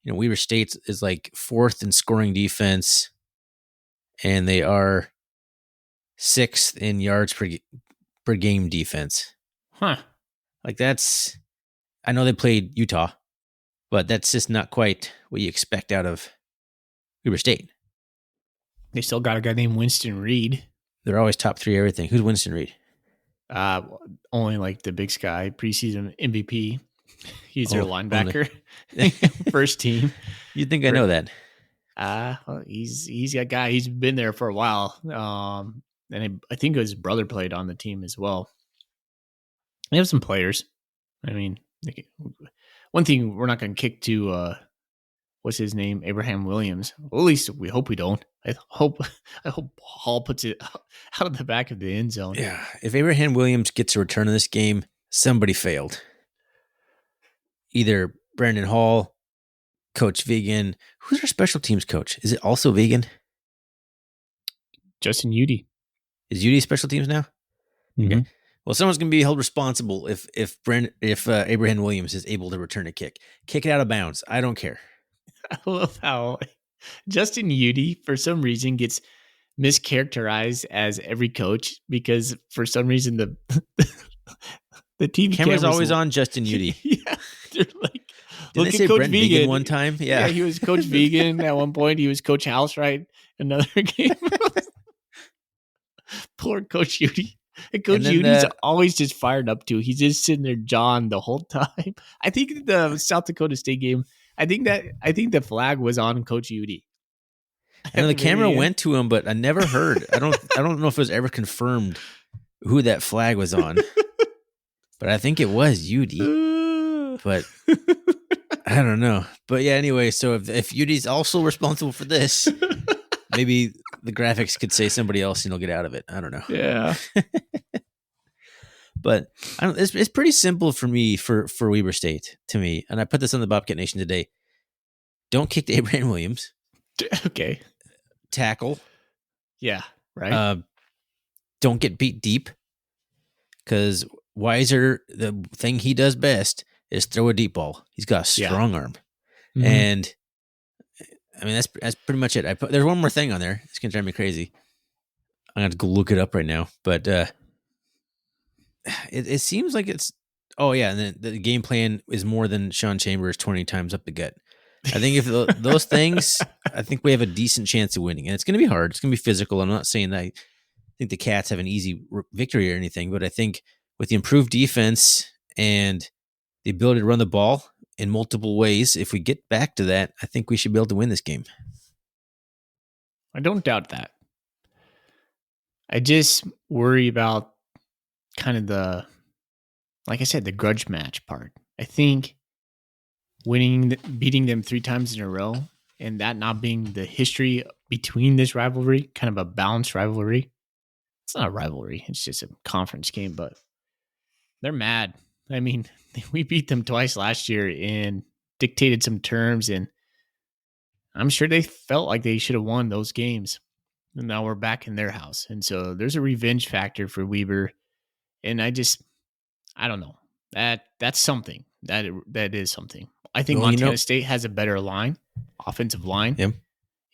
Weber State is like 4th in scoring defense, and they are 6th in yards per game defense. Huh. Like that's, I know they played Utah, but that's just not quite what you expect out of Weber State. They still got a guy named Winston Reed. They're always top 3 everything. Who's Winston Reed? Only like the Big Sky preseason MVP. He's their linebacker, first team. You'd think I know that. Well, he's a guy. He's been there for a while. And I think his brother played on the team as well. They have some players. I mean, one thing we're not going to kick to what's his name, Abraham Williams. Well, at least we hope we don't. I hope Hall puts it out of the back of the end zone. Yeah, if Abraham Williams gets a return in this game, somebody failed. Either Brandon Hall, Coach Vegan. Who's our special teams coach? Is it also Vegan? Justin Udy. Is Udy special teams now? Mm-hmm. Okay. Well, someone's going to be held responsible if Abraham Williams is able to return a kick. Kick it out of bounds. I don't care. I love how Justin Udy, for some reason, gets mischaracterized as every coach because for some reason the TV camera's always on Justin Udy. Yeah, they're like, did they say Coach Brent Vegan one time? Yeah, he was Coach Vegan at one point. He was Coach House, right? Another game. Poor Coach Udy. And Coach Udy's always just fired up too. He's just sitting there jawing the whole time. I think the South Dakota State game, I think the flag was on Coach Udy. And the camera went to him, but I never heard. I don't know if it was ever confirmed who that flag was on. But I think it was Udy. But I don't know. But yeah, anyway, so if Udy's also responsible for this, maybe the graphics could say somebody else and you'll get out of it. I don't know. Yeah. But it's pretty simple for me for Weber State to me. And I put this on the Bobcat Nation today. Don't kick to Abraham Williams. Okay. Tackle. Yeah. Right. Don't get beat deep. Because Weiser, the thing he does best is throw a deep ball. He's got a strong arm. Mm-hmm. And I mean, that's pretty much it. There's one more thing on there. It's going to drive me crazy. I'm going to go look it up right now. But it seems like it's, oh yeah, and then the game plan is more than Sean Chambers 20 times up the gut. I think if those things, I think we have a decent chance of winning. And it's going to be hard. It's going to be physical. I'm not saying that I think the Cats have an easy victory or anything, but I think with the improved defense and the ability to run the ball in multiple ways, if we get back to that, I think we should be able to win this game. I don't doubt that. I just worry about kind of like I said, the grudge match part. I think beating them 3 times in a row and that not being the history between this rivalry, kind of a balanced rivalry. It's not a rivalry. It's just a conference game, but they're mad. I mean, we beat them twice last year and dictated some terms, and I'm sure they felt like they should have won those games. And now we're back in their house. And so there's a revenge factor for Weber. And I don't know. That's something. That is something. I think Montana State has a better offensive line. Yep.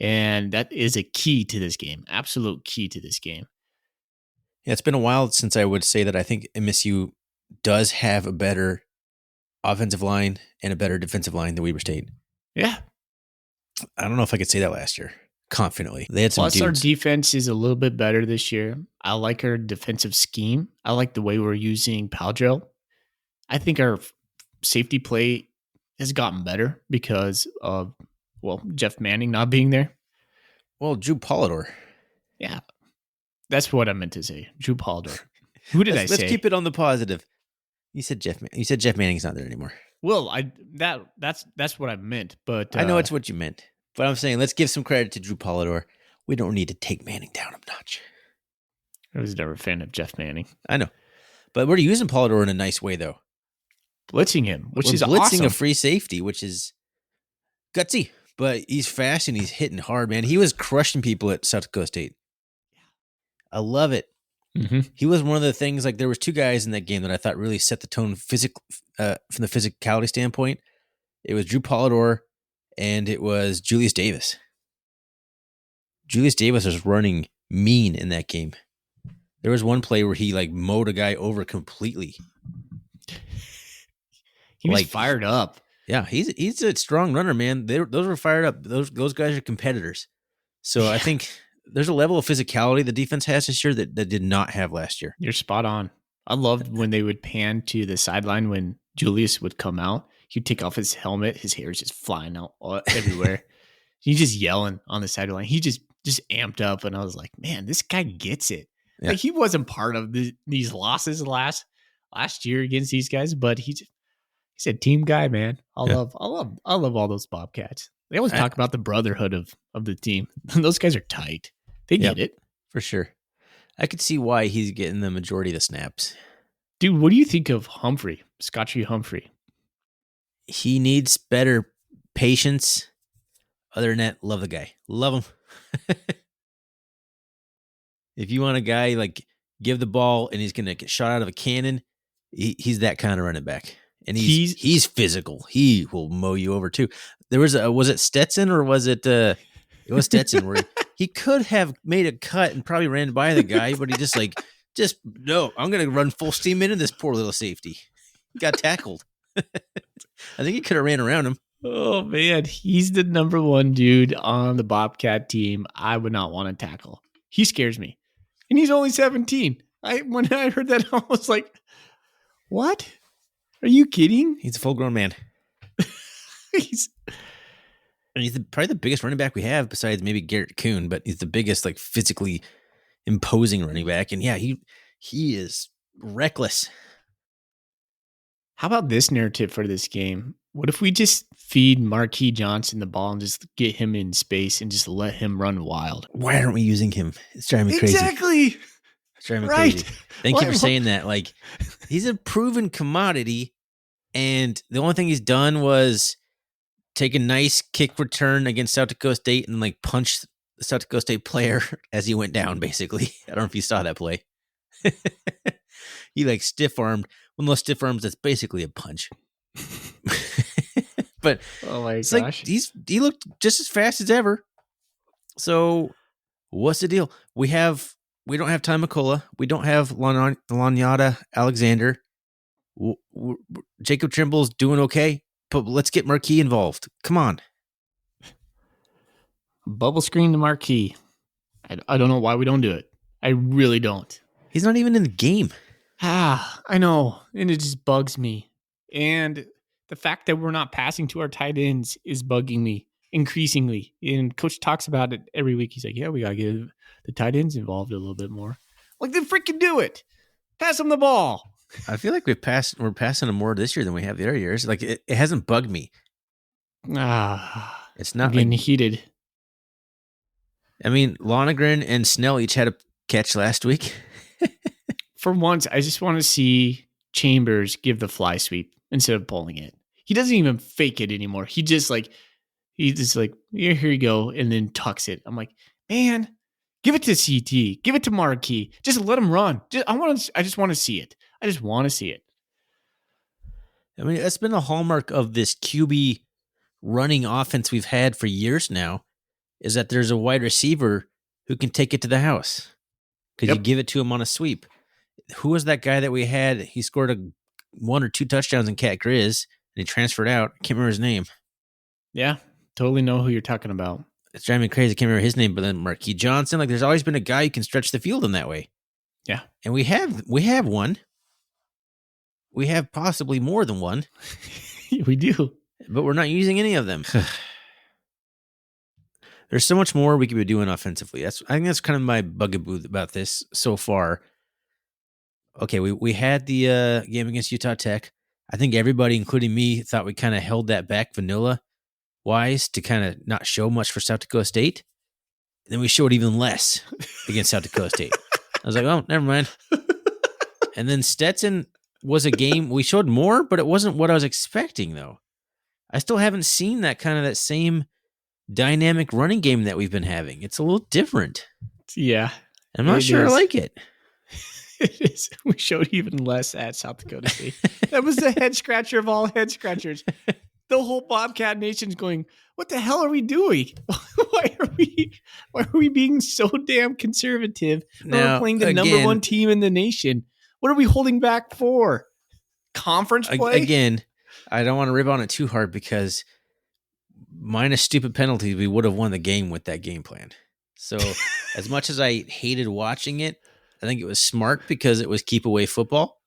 And that is a key to this game. Absolute key to this game. Yeah, it's been a while since I would say that I think MSU does have a better offensive line and a better defensive line than Weber State. Yeah. I don't know if I could say that last year confidently. They had some Plus, our defense is a little bit better this year. I like our defensive scheme. I like the way we're using Paldrell. I think our safety play has gotten better because of, Jeff Manning not being there. Well, Drew Polidor. Yeah. That's what I meant to say. Drew Polidor. Who did I say? Let's keep it on the positive. You said Jeff Manning's not there anymore. Well, that's what I meant, but I know it's what you meant. But I'm saying let's give some credit to Drew Polidor. We don't need to take Manning down a notch. I was never a fan of Jeff Manning. I know. But we're using Polidor in a nice way, though. Blitzing him, which is blitzing awesome. A free safety, which is gutsy. But he's fast and he's hitting hard, man. He was crushing people at South Dakota State. I love it. Mm-hmm. He was one of the things, like there was 2 guys in that game that I thought really set the tone from the physicality standpoint. It was Drew Polidor and it was Julius Davis. Julius Davis was running mean in that game. There was one play where he mowed a guy over completely. He was fired up. Yeah, he's a strong runner, man. Those were fired up. Those guys are competitors. So I think there's a level of physicality the defense has this year that did not have last year. You're spot on. I loved when they would pan to the sideline when Julius would come out. He'd take off his helmet. His hair is just flying out everywhere. He's just yelling on the sideline. He just amped up, and I was like, man, this guy gets it. Yeah. Like, he wasn't part of these losses last year against these guys, but he's a team guy, man. I love all those Bobcats. They always talk about the brotherhood of the team. Those guys are tight. They get it. For sure. I could see why he's getting the majority of the snaps. Dude, what do you think of Humphrey, Scotchy Humphrey? He needs better patience. Other than that, love the guy. Love him. If you want a guy like give the ball and he's going to get shot out of a cannon, he's that kind of running back. And he's physical. He will mow you over too. There was it Stetson or was it was Stetson where he could have made a cut and probably ran by the guy, but he just no, I'm going to run full steam into this poor little safety. He got tackled. I think he could have ran around him. Oh man, he's the number one dude on the Bobcat team I would not want to tackle. He scares me. And he's only 17. When I heard that, I was like, what? Are you kidding? He's a full-grown man. He's probably the biggest running back we have besides maybe Garrett Kuhn, but he's the biggest, like, physically imposing running back. And yeah, he is reckless. How about this narrative for this game? What if we just feed Marquis Johnson the ball and just get him in space and just let him run wild? Why aren't we using him? It's driving me crazy. Exactly. It's driving me crazy. Thank you for saying that. Like, he's a proven commodity, and the only thing he's done was take a nice kick return against South Dakota State and like punch the South Dakota State player as he went down, basically. I don't know if you saw that play. He like stiff-armed. One of those stiff arms that's basically a punch. But oh my it's gosh. like he looked just as fast as ever. So what's the deal? We don't have Ty McCullough. We don't have Lanyata Alexander. Jacob Trimble's doing okay, but let's get Marquis involved. Come on. Bubble screen to Marquis. I don't know why we don't do it. I really don't. He's not even in the game. I know. And it just bugs me. And the fact that we're not passing to our tight ends is bugging me increasingly. And Coach talks about it every week. He's like, yeah, we got to get the tight ends involved a little bit more. Like, then freaking do it. Pass them the ball. I feel like we're passing them more this year than we have the other years. Like, it hasn't bugged me. It's not getting heated. I mean, Lonergan and Snell each had a catch last week. For once, I just want to see Chambers give the fly sweep instead of pulling it. He doesn't even fake it anymore. He's just like, here you go, and then tucks it. I'm like, man, give it to CT. Give it to Marquis. Just let him run. I just want to see it. I just want to see it. I mean, that's been a hallmark of this QB running offense we've had for years now, is that there's a wide receiver who can take it to the house. Because you give it to him on a sweep. Who was that guy that we had? He scored 1 or 2 touchdowns in Cat Grizz, and he transferred out. I can't remember his name. Yeah, totally know who you're talking about. It's driving me crazy. I can't remember his name, but then Marquis Johnson. Like, there's always been a guy who can stretch the field in that way. Yeah. And we have one. We have possibly more than one. We do. But we're not using any of them. There's so much more we could be doing offensively. I think that's kind of my bugaboo about this so far. Okay, we had the game against Utah Tech. I think everybody, including me, thought we kind of held that back vanilla-wise to kind of not show much for South Dakota State. And then we showed even less against South Dakota State. I was like, oh, never mind. And then Stetson was a game we showed more, but it wasn't what I was expecting, though. I still haven't seen that same dynamic running game that we've been having. It's a little different. Yeah. I'm not sure I like it. It is. We showed even less at South Dakota State. That was the head scratcher of all head scratchers. The whole Bobcat Nation's going, what the hell are we doing? Why are we being so damn conservative when we're playing the number one team in the nation? What are we holding back for? Conference play? Again, I don't want to rip on it too hard because minus stupid penalties, we would have won the game with that game plan. So as much as I hated watching it, I think it was smart because it was keep away football.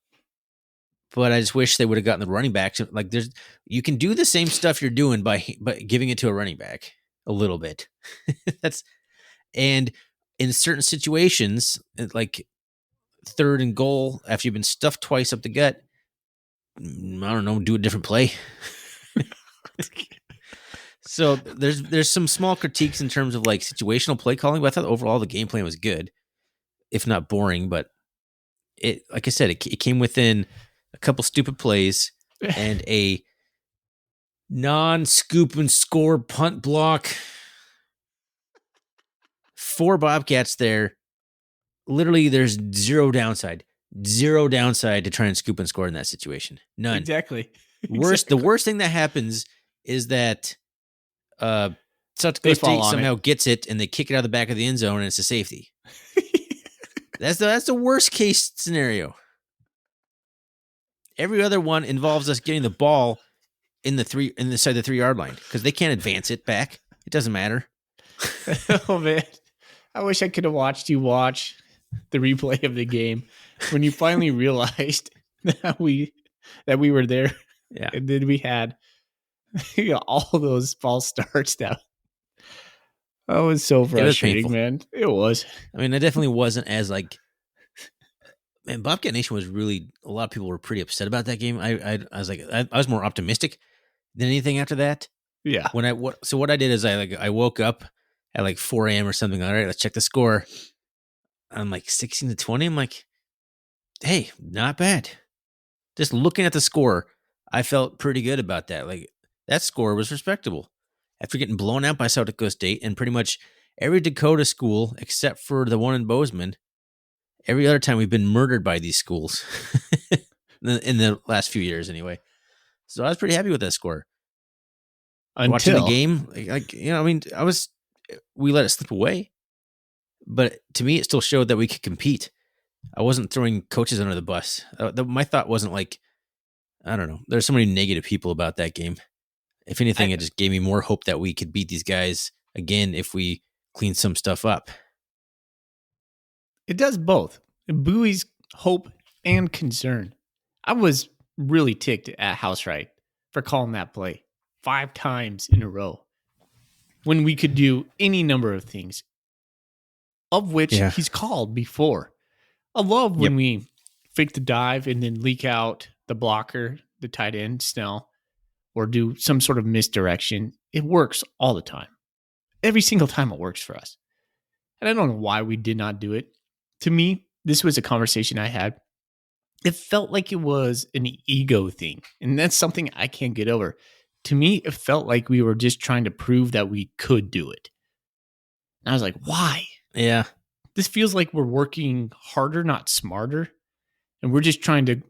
But I just wish they would have gotten the running backs. Like you can do the same stuff you're doing by giving it to a running back a little bit. And in certain situations, like 3rd and goal, after you've been stuffed twice up the gut, I don't know, do a different play. So there's some small critiques in terms of like situational play calling, but I thought overall the game plan was good, if not boring. But it, like I said, it came within a couple stupid plays and a non-scoop and score punt block. 4 Bobcats there. Literally, there's zero downside to try and scoop and score in that situation. None. Exactly. The worst thing that happens is that South Dakota State somehow gets it and they kick it out of the back of the end zone and it's a safety. That's the worst case scenario. Every other one involves us getting the ball inside the 3-yard line because they can't advance it back. It doesn't matter. Oh man, I wish I could have watched you watch the replay of the game when you finally realized that we were there. Yeah, and then we had all those false starts. That was so frustrating, man. It was. I mean, I definitely wasn't as like. Man, Bobcat Nation was really. A lot of people were pretty upset about that game. I was like, I was more optimistic than anything after that. Yeah. So what I did is I woke up at like 4 a.m. or something. All right, let's check the score. I'm like 16-20. I'm like, hey, not bad. Just looking at the score, I felt pretty good about that. Like that score was respectable. After getting blown out by South Dakota State and pretty much every Dakota school except for the one in Bozeman, every other time we've been murdered by these schools in the last few years anyway. So I was pretty happy with that score. Watching the game, we let it slip away, but to me, it still showed that we could compete. I wasn't throwing coaches under the bus. My thought wasn't like, I don't know. There's so many negative people about that game. If anything, it just gave me more hope that we could beat these guys again if we clean some stuff up. It does both. It buoys hope and concern. I was really ticked at Housewright for calling that play 5 times in a row when we could do any number of things, of which he's called before. I love when we fake the dive and then leak out the blocker, the tight end, Snell, or do some sort of misdirection. It works all the time. Every single time it works for us. And I don't know why we did not do it. To me, this was a conversation I had. It felt like it was an ego thing. And that's something I can't get over. To me, it felt like we were just trying to prove that we could do it. And I was like, why? Yeah. This feels like we're working harder, not smarter. And we're just trying to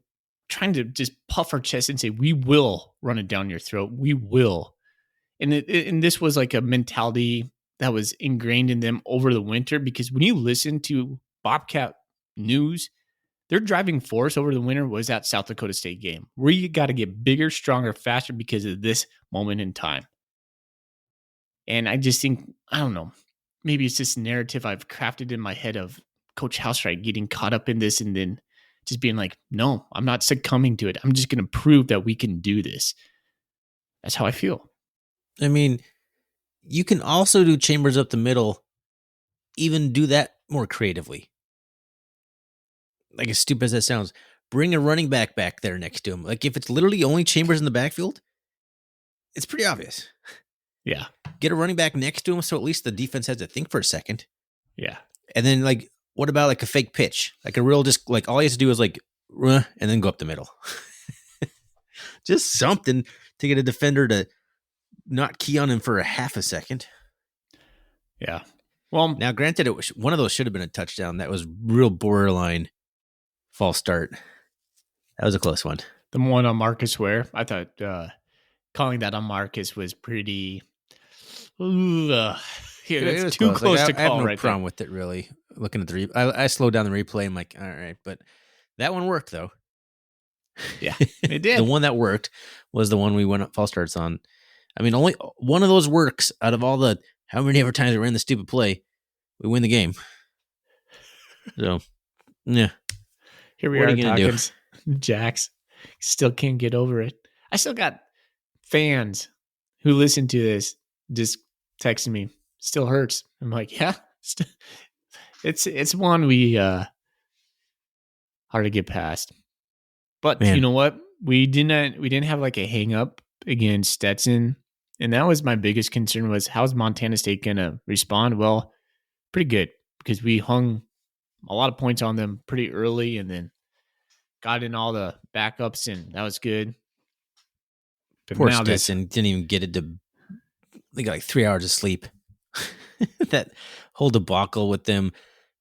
just puff our chest and say, we will run it down your throat. We will. And this was like a mentality that was ingrained in them over the winter, because when you listen to Bobcat news, their driving force over the winter was that South Dakota State game. We got to get bigger, stronger, faster because of this moment in time. And I just think, I don't know, maybe it's this narrative I've crafted in my head of Coach Housewright getting caught up in this and then just being like, no, I'm not succumbing to it. I'm just going to prove that we can do this. That's how I feel. I mean, you can also do chambers up the middle, even do that more creatively. Like, as stupid as that sounds, bring a running back there next to him. Like, if it's literally only chambers in the backfield, it's pretty obvious. Yeah. Get a running back next to him so at least the defense has to think for a second. Yeah. And then, like, what about like a fake pitch? Like a real, just like all he has to do is like, and then go up the middle. Just something to get a defender to not key on him for a half a second. Yeah. Well, now granted, one of those should have been a touchdown. That was real borderline false start. That was a close one. The one on Marcus Ware, I thought calling that on Marcus was pretty. It's too close to call. I have no right problem there. with it, really. Looking at the I slowed down the replay. I'm like, all right, but that one worked though. Yeah, it did. The one that worked was the one we went up false starts on. I mean, only one of those works out of all the how many ever times we ran the stupid play. we win the game. So, yeah. Here we What are are you gonna do? talking Jax. Still can't get over it. I still got fans who listen to this just texting me. Still hurts. I'm like, yeah. It's one we hard to get past. But Man. you know what? We didn't have like a hang up against Stetson. And that was my biggest concern was how's Montana State gonna respond? Well, pretty good because we hung a lot of points on them pretty early and then got in all the backups and that was good. But Poor now Stetson didn't even get it to. They got like 3 hours of sleep. That whole debacle with them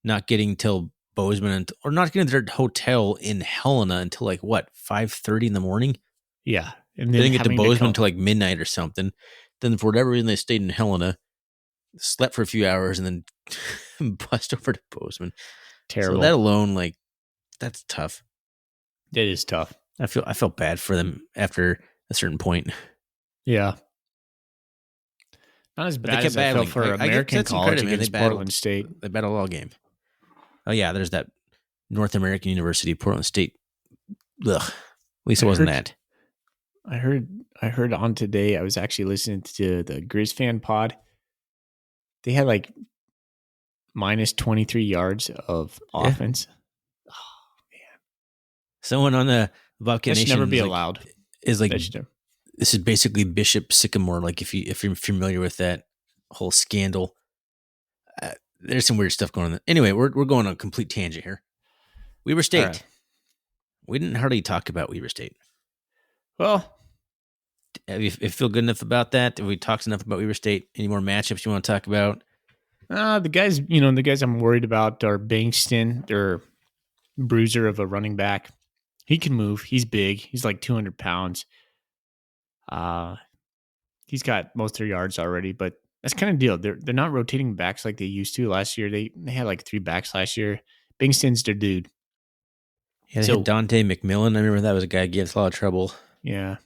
not getting till Bozeman or not getting to their hotel in Helena until like what 5:30 in the morning. yeah. And They then didn't get to having Bozeman come- until like midnight or something. Then for whatever reason they stayed in Helena, slept for a few hours, and then bust over to Bozeman. terrible. So that alone, like, that's tough. It is tough. I felt bad for them after a certain point. Yeah. Not as But they bad kept as I felt battling. for I give American Stetson college credit, man. against They battled. Portland State. They battled all game. Oh yeah, there's that North American University, Portland State. Ugh. At least it wasn't that. I heard on today, I was actually listening to the Grizz fan pod. They had like minus 23 yards of Yeah. offense. Someone on the Bobcat That should Nation never be is like, allowed. is like That should never- this is basically Bishop Sycamore. Like if you're familiar with that whole scandal, there's some weird stuff going on. Anyway, we're going on a complete tangent here. Weber State. All right. We didn't hardly talk about Weber State. Well, Have you feel good enough about that? Have we talked enough about Weber State? Any more matchups you want to talk about? the guys I'm worried about are Bankston, their bruiser of a running back. He can move. He's big. He's like 200 pounds. He's got most of their yards already, but that's kind of deal. They're not rotating backs like they used to last year. They had like 3 backs last year. Bankston's their dude. Yeah, they So- had Dante McMillan. I remember that was a guy who gave us a lot of trouble. Yeah.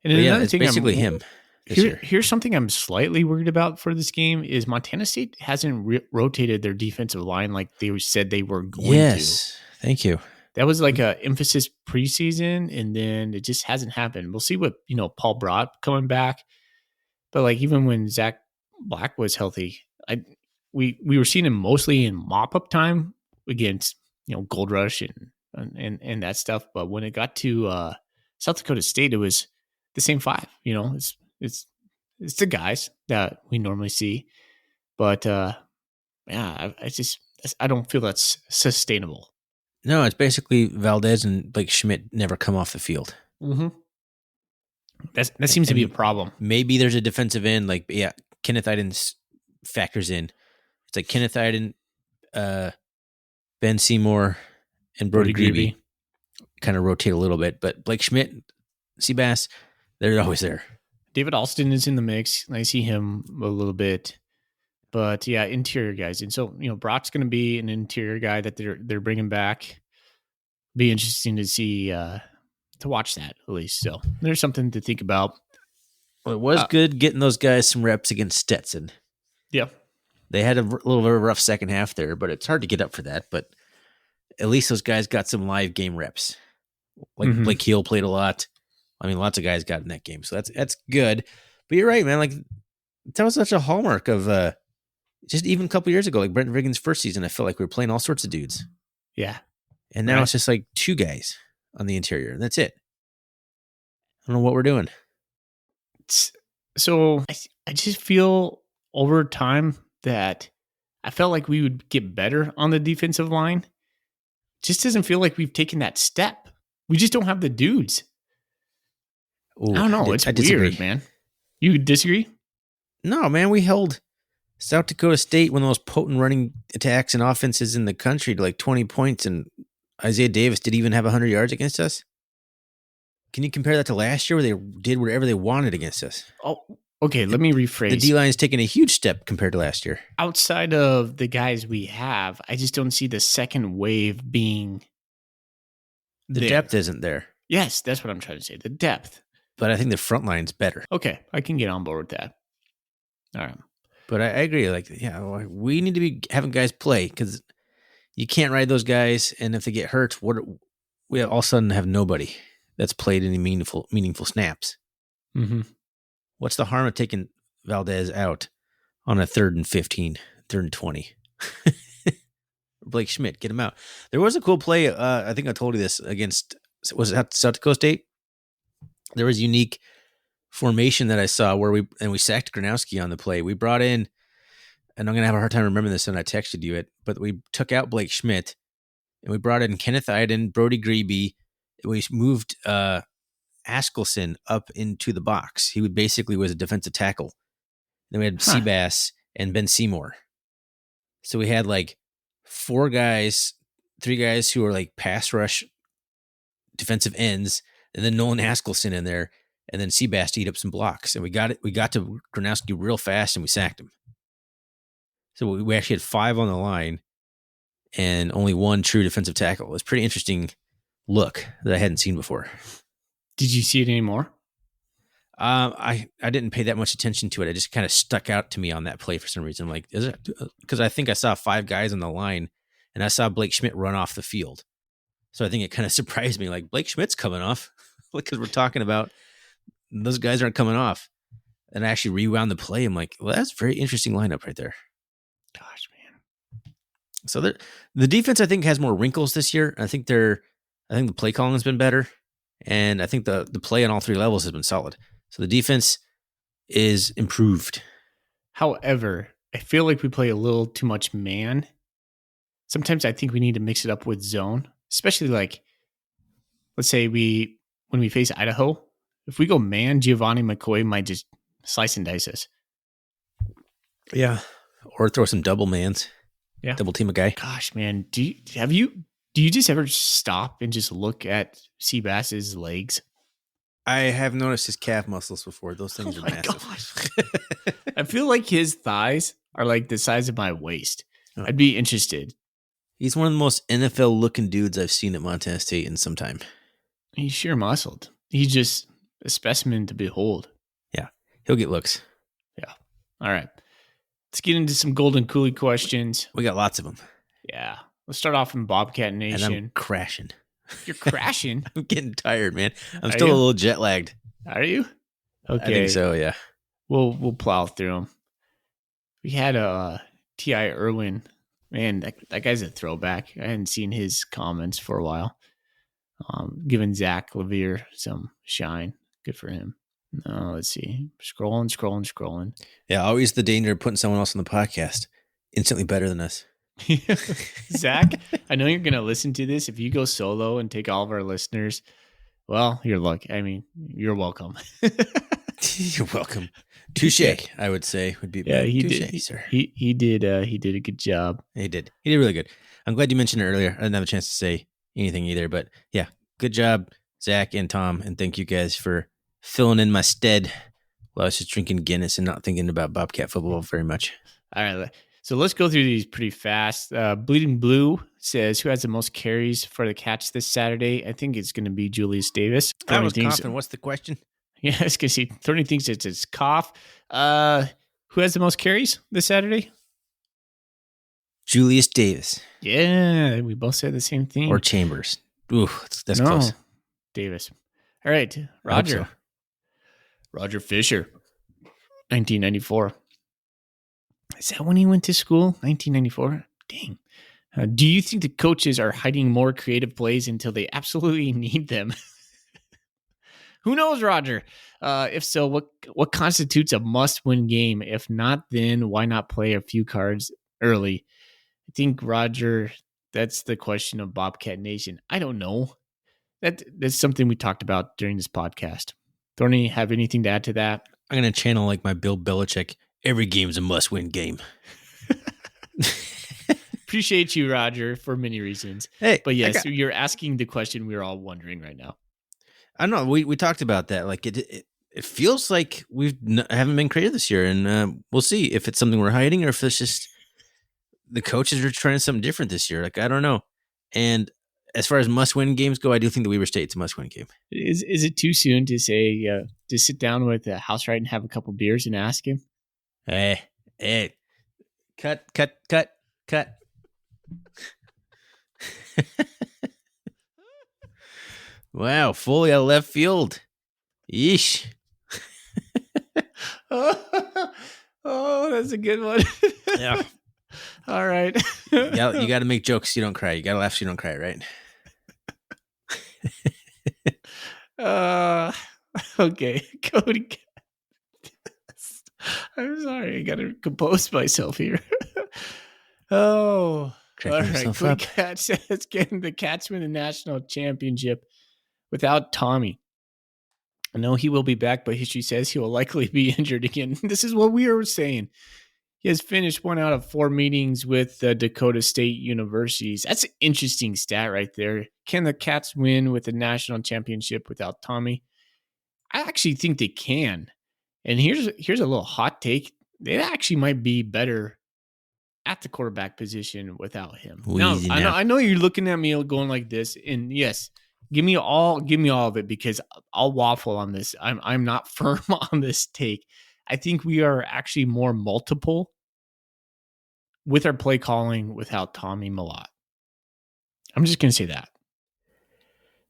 But And yeah, another it's thing basically him this year. Here's something I'm slightly worried about for this game is Montana State hasn't rotated their defensive line like they said they were going to. Yes, thank you. That was like a emphasis preseason, and then it just hasn't happened. We'll see what Paul Brott coming back, but like even when Zach Black was healthy, we were seeing him mostly in mop up time against Gold Rush and that stuff. But when it got to South Dakota State, it was the same 5. It's the guys that we normally see, but I don't feel that's sustainable. No, it's basically Valdez and Blake Schmidt never come off the field. Mm-hmm. That seems to be a problem. Maybe there's a defensive end, like Kenneth Iden factors in. It's like Kenneth Iden, Ben Seymour, and Brody Grebe kind of rotate a little bit, but Blake Schmidt, Seabass, they're always there. David Alston is in the mix. I see him a little bit, but yeah, interior guys. And so Brock's going to be an interior guy that they're bringing back. Be interesting to see to watch that at least. So there's something to think about. Well, it was good getting those guys some reps against Stetson. Yeah, they had a little bit of a rough second half there, but it's hard to get up for that. But at least those guys got some live game reps. Like Blake Heel played a lot. I mean, lots of guys got in that game, so that's good. But you're right, man. Like that was such a hallmark of just even a couple years ago, like Brent Vigen's first season. I felt like we were playing all sorts of dudes. Yeah, and now it's just like 2 guys on the interior, and that's it. I don't know what we're doing. So I just feel over time that I felt like we would get better on the defensive line. Just doesn't feel like we've taken that step. We just don't have the dudes. Ooh, I don't know. It's weird, man. You disagree? No, man. We held South Dakota State, one of the most potent running attacks and offenses in the country, to like 20 points, and Isaiah Davis did even have 100 yards against us. Can you compare that to last year where they did whatever they wanted against us? Oh, okay. Let me rephrase. The D-line has taken a huge step compared to last year. Outside of the guys we have, I just don't see the second wave being The depth isn't there. Yes, that's what I'm trying to say. The depth. But I think the front line's better. Okay, I can get on board with that. All right. But I agree. Like, we need to be having guys play because you can't ride those guys, and if they get hurt, we all of a sudden have nobody that's played any meaningful snaps. Mm-hmm. What's the harm of taking Valdez out on a 3rd and 15, 3rd and 20? Blake Schmidt, get him out. There was a cool play. I think I told you this against, was it South Dakota State? There was a unique formation that I saw where we sacked Gronowski on the play. We brought in, and I'm going to have a hard time remembering this, and I texted you it, but we took out Blake Schmidt, and we brought in Kenneth Iden, Brody Grebe. We moved Askelson up into the box. He basically was a defensive tackle. Then we had Seabass and Ben Seymour. So we had like 3 guys who were like pass rush defensive ends, and then Nolan Askelson in there, and then Seabass to eat up some blocks. And we got to Gronowski real fast, and we sacked him. So we actually had 5 on the line and only 1 true defensive tackle. It was a pretty interesting look that I hadn't seen before. Did you see it anymore? I didn't pay that much attention to it. It just kind of stuck out to me on that play for some reason. I'm like, is it? Because I think I saw 5 guys on the line, and I saw Blake Schmidt run off the field. So I think it kind of surprised me. Like, Blake Schmidt's coming off because we're talking about those guys aren't coming off. And I actually rewound the play. I'm like, well, that's a very interesting lineup right there. Gosh, man. So the defense, I think, has more wrinkles this year. I think the play calling has been better, and I think the play on all 3 levels has been solid. So the defense is improved. However, I feel like we play a little too much man. Sometimes I think we need to mix it up with zone, especially like, let's say when we face Idaho, if we go man, Giovanni McCoy might just slice and dice us. Yeah. Or throw some double mans. Yeah. Double team a guy. Gosh, man. Do you just ever stop and just look at Seabass's legs? I have noticed his calf muscles before. Those things are massive. Gosh. I feel like his thighs are like the size of my waist. I'd be interested. He's one of the most NFL looking dudes I've seen at Montana State in some time. He's sure muscled. He's just a specimen to behold. Yeah. He'll get looks. Yeah. All right. Let's get into some Golden Coolie questions. We got lots of them. Yeah. Let's start off in Bobcat Nation. And I'm crashing. You're crashing? I'm getting tired, man. I'm Are still you? a little jet lagged. Are you? Okay. I think so, yeah. We'll plow through them. We had T.I. Irwin. Man, that guy's a throwback. I hadn't seen his comments for a while. Giving Zach Levere some shine. Good for him. Let's see. Scrolling. Yeah, always the danger of putting someone else on the podcast. Instantly better than us. Zach, I know you're going to listen to this. If you go solo and take all of our listeners, well, you're lucky. I mean, you're welcome. You're welcome. Touche, I would say, would be. Yeah, he touche, did. Sir. He did a good job. He did really good. I'm glad you mentioned it earlier. I didn't have a chance to say anything either, but yeah, good job, Zach and Tom, and thank you guys for filling in my stead while I was just drinking Guinness and not thinking about Bobcat football very much. All right, so let's go through these pretty fast. Bleeding Blue says, who has the most carries for the Cats this Saturday? I think it's going to be Julius Davis. I was coughing. What's the question? Yeah, I was going to see. Thorny thinks it's his cough. Who has the most carries this Saturday? Julius Davis. Yeah, we both said the same thing. Or Chambers. Ooh, that's close. Davis. All right, Roger. So. Roger Fisher, 1994. Is that when he went to school? 1994? Dang. Do you think the coaches are hiding more creative plays until they absolutely need them? Who knows, Roger? If so, what constitutes a must-win game? If not, then why not play a few cards early? I think, Roger, that's the question of Bobcat Nation. I don't know. That's something we talked about during this podcast. Thorny, have anything to add to that? I'm going to channel like my Bill Belichick. Every game's a must-win game. Appreciate you, Roger, for many reasons. Hey, but yes, you're asking the question we're all wondering right now. I don't know. We talked about that. Like it feels like we haven't been creative this year, and we'll see if it's something we're hiding or if it's just the coaches are trying something different this year. Like I don't know. And as far as must-win games go, I do think the Weber State's a must-win game. Is it too soon to say to sit down with House Wright and have a couple beers and ask him? Hey, Hey, cut. Wow, fully out of left field. Yeesh. Oh, that's a good one. Yeah. All right. You got to make jokes so you don't cry. You got to laugh so you don't cry, right? Okay. Cody. I'm sorry. I got to compose myself here. Oh, Cracking all right. yourself Cody up. Cat says getting the Cats win the national championship without Tommy. I know he will be back, but history says he will likely be injured again. This is what we were saying. He has finished 1 out of 4 meetings with the Dakota State universities. That's an interesting stat right there. Can the Cats win with the national championship without Tommy? I actually think they can. And here's a little hot take. They actually might be better at the quarterback position without him. Now, Easy I now. know you're looking at me going like this, and yes, give me all of it because I'll waffle on this. I'm not firm on this take. I think we are actually more multiple with our play calling without Tommy Millott. I'm just gonna say that.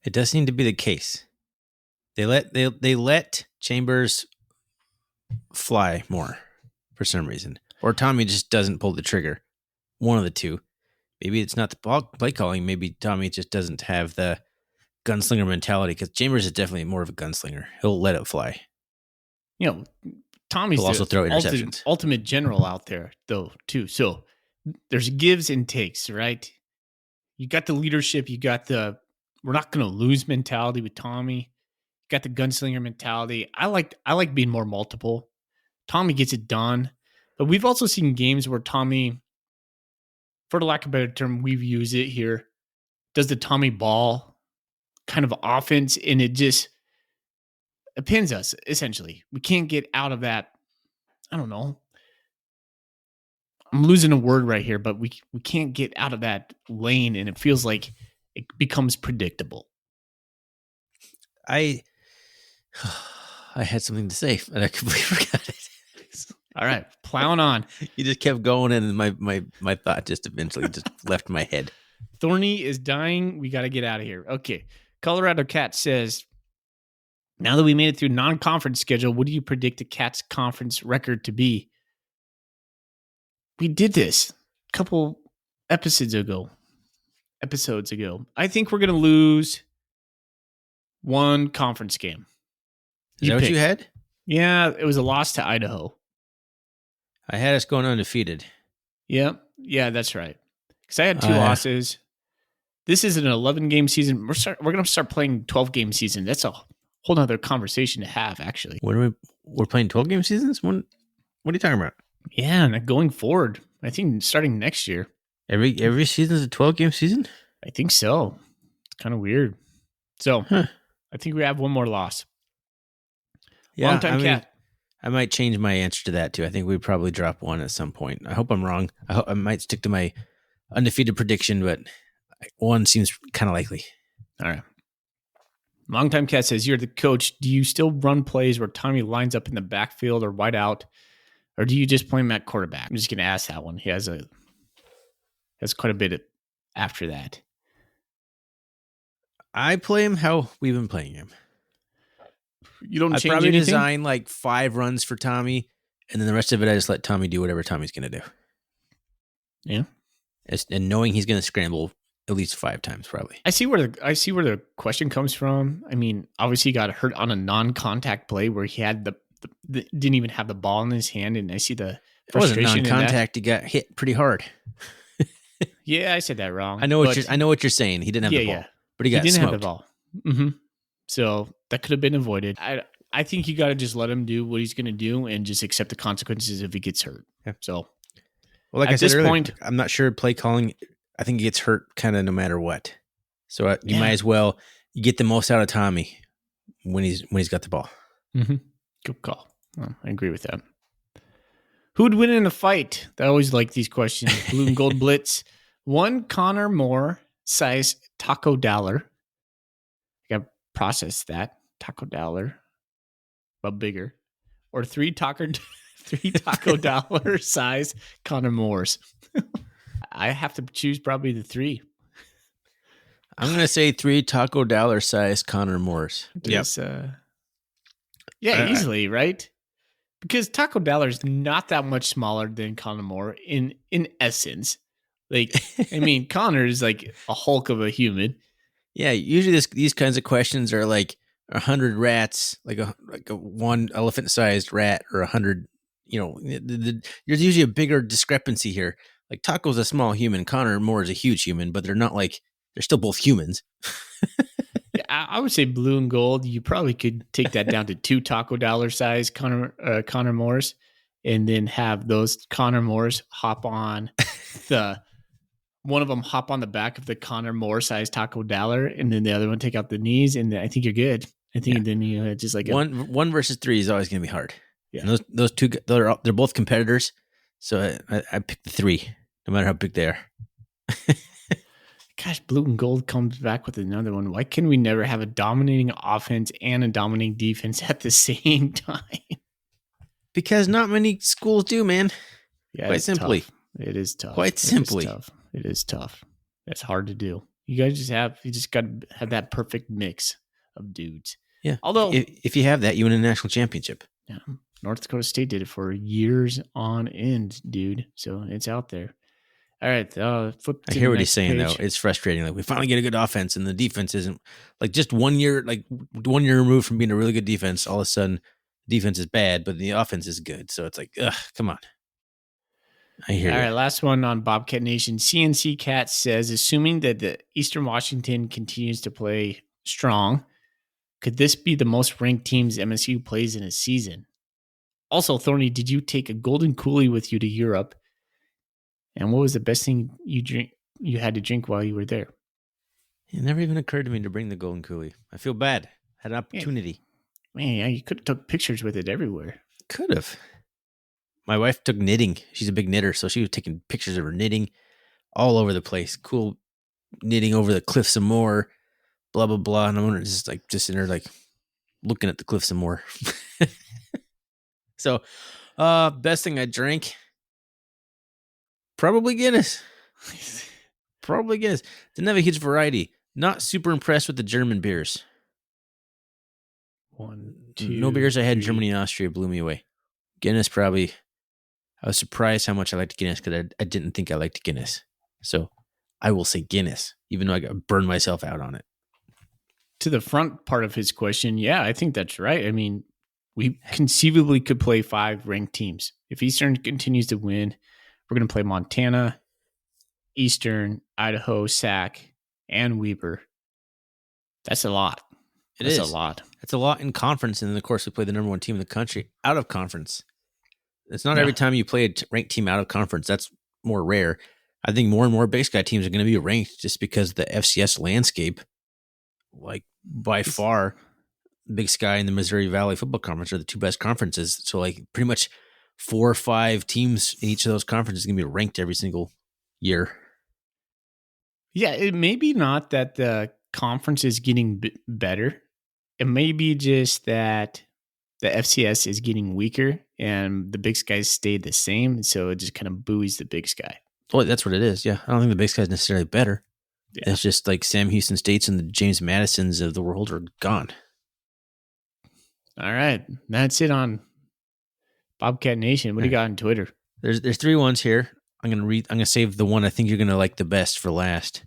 It does seem to be the case. They let Chambers fly more for some reason, or Tommy just doesn't pull the trigger. One of the two. Maybe it's not the play calling. Maybe Tommy just doesn't have the gunslinger mentality, because Chambers is definitely more of a gunslinger. He'll let it fly. You know, Tommy's He'll also the throw interceptions. ultimate general out there, though, too. So there's gives and takes, right? You got the leadership. You got the we're not going to lose mentality with Tommy. You got the gunslinger mentality. I like being more multiple. Tommy gets it done, but we've also seen games where Tommy, for the lack of a better term, we've used it here, does the Tommy ball kind of offense, and it just pins us, essentially. We can't get out of that. I don't know. I'm losing a word right here, but we can't get out of that lane, and it feels like it becomes predictable. I had something to say, and I completely forgot it. All right, plowing on. You just kept going, and my thought just eventually just left my head. Thorny is dying. We got to get out of here. Okay. Colorado Cat says, now that we made it through non-conference schedule, what do you predict the Cats conference record to be? We did this a couple episodes ago. I think we're going to lose one conference game. Is that what you had? Yeah, it was a loss to Idaho. I had us going undefeated. Yeah, that's right. Because I had 2 losses. This is an 11-game season. We're going to start playing 12-game season. That's a whole nother conversation to have, actually. We're playing 12-game seasons? What are you talking about? Yeah, and going forward, I think starting next year. Every season is a 12-game season? I think so. It's kind of weird. So, I think we have one more loss. Yeah, Long-time Cat. I might change my answer to that, too. I think we'd probably drop one at some point. I hope I'm wrong. I might stick to my undefeated prediction, but one seems kind of likely. All right. Longtime Cat says, you're the coach. Do you still run plays where Tommy lines up in the backfield or wide out? Or do you just play him at quarterback? I'm just going to ask that one. He has quite a bit after that. I play him how we've been playing him. You don't change probably anything? design like 5 runs for Tommy, and then the rest of it I just let Tommy do whatever Tommy's going to do. Yeah. And knowing he's going to scramble at least 5 times probably. I see where the question comes from. I mean, obviously he got hurt on a non-contact play where he had the didn't even have the ball in his hand, and I see the frustration. It wasn't non-contact. He got hit pretty hard. Yeah, I said that wrong. I know what you're saying. He didn't have the ball, but he didn't smoked. Have the ball. Mm-hmm. So that could have been avoided. I think you got to just let him do what he's going to do and just accept the consequences if he gets hurt. Yeah. So, well, like I said earlier, I'm not sure play calling. I think he gets hurt kind of no matter what. So you might as well get the most out of Tommy when he's got the ball. Mm-hmm. Good call. Well, I agree with that. Who would win in a fight? I always like these questions. Blue and gold blitz. 1 Connor Moore size taco dollar. I got to process that. Taco dollar, but bigger. Or 3 Tucker 3 taco dollar size Connor Moores. I have to choose probably the 3. I'm going to say 3 taco dollar size Connor Moores. Just, yeah, easily, right? Because Taco Dollar is not that much smaller than Connor Moore in essence. Like, I mean, Connor is like a hulk of a human. Yeah, usually these kinds of questions are like 100 rats, like a one elephant sized rat, or 100. There's usually a bigger discrepancy here. Like Taco's a small human, Connor Moore is a huge human, but they're not like they're still both humans. Yeah, I would say blue and gold. You probably could take that down to 2 Taco Dollar size Connor Moores, and then have those Connor Moores hop on one of them hop on the back of the Connor Moore size Taco Dollar, and then the other one take out the knees, and I think you're good. I think then you just like one versus 3 is always going to be hard. Yeah, and those two they're both competitors, so I picked the 3, no matter how big they are. Gosh, blue and gold comes back with another one. Why can we never have a dominating offense and a dominating defense at the same time? Because not many schools do, man. Yeah, quite simply. Tough. It is tough. Quite simply. It is tough. That's hard to do. You guys just got to have that perfect mix of dudes. Yeah. Although, if you have that, you win a national championship. Yeah, North Dakota State did it for years on end, dude. So it's out there. All right, flip. I hear what he's saying, though. It's frustrating. Like, we finally get a good offense, and the defense isn't like just 1 year, like 1 year removed from being a really good defense. All of a sudden, the defense is bad, but the offense is good. So it's like, ugh, come on. I hear you. All right, last one on Bobcat Nation. CNC Cat says, assuming that the Eastern Washington continues to play strong, could this be the most ranked teams MSU plays in a season? Also, Thorny, did you take a golden coolie with you to Europe? And what was the best thing you had to drink while you were there? It never even occurred to me to bring the golden coolie. I feel bad. Had an opportunity. Man, yeah, you could have took pictures with it everywhere. Could have. My wife took knitting. She's a big knitter, so she was taking pictures of her knitting all over the place. Cool knitting over the cliffs some more, blah, blah, blah. And I'm just in there, like, looking at the cliffs some more. So, best thing I drank, probably Guinness. Probably Guinness. Didn't have a huge variety. Not super impressed with the German beers. 1, 2, no beers I had in 3. Germany and Austria blew me away. Guinness probably. I was surprised how much I liked Guinness because I didn't think I liked Guinness. So I will say Guinness, even though I got burned myself out on it. To the front part of his question, yeah, I think that's right. I mean, we conceivably could play 5 ranked teams. If Eastern continues to win, we're going to play Montana, Eastern, Idaho, Sac, and Weber. That's a lot. That's a lot. It's a lot in conference, and then, of course, we play the number 1 team in the country out of conference. It's not every time you play a ranked team out of conference. That's more rare. I think more and more Big Sky teams are going to be ranked just because the FCS landscape, like by far, Big Sky and the Missouri Valley Football Conference are the 2 best conferences. So like pretty much 4 or 5 teams in each of those conferences are going to be ranked every single year. Yeah, it may be not that the conference is getting better. It may be just that the FCS is getting weaker and the Big Sky stayed the same. So it just kind of buoys the Big Sky. Oh, that's what it is. Yeah. I don't think the Big Sky is necessarily better. Yeah. It's just like Sam Houston States and the James Madisons of the world are gone. All right. That's it on Bobcat Nation. What do you got on Twitter? There's 3 ones here. I'm gonna save the one I think you're gonna like the best for last.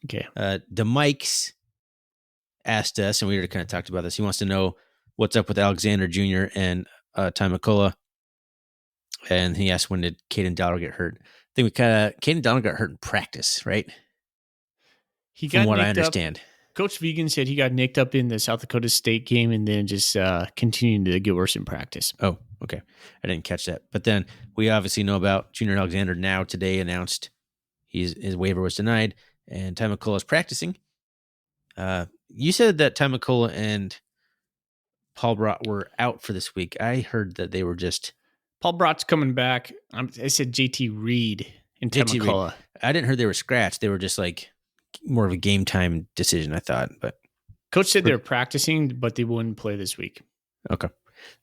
Okay. The Mikes asked us, and we already kind of talked about this. He wants to know what's up with Alexander Jr. and Ty McCullough. And he asked, when did Caden Dowdle get hurt? I think Caden Dowdle got hurt in practice, right? He got From what I nicked understand. Up. Coach Vegan said he got nicked up in the South Dakota State game and then just continued to get worse in practice. Oh, okay. I didn't catch that. But then we obviously know about Junior Alexander now. Today announced his waiver was denied, and Ty McCullough is practicing. You said that Ty McCullough and Paul Brott were out for this week. I heard that they were just... Paul Brott's coming back. I said JT Reed and Ty McCullough. I didn't hear they were scratched. They were just like more of a game time decision, I thought. But Coach said they were practicing, but they wouldn't play this week. Okay.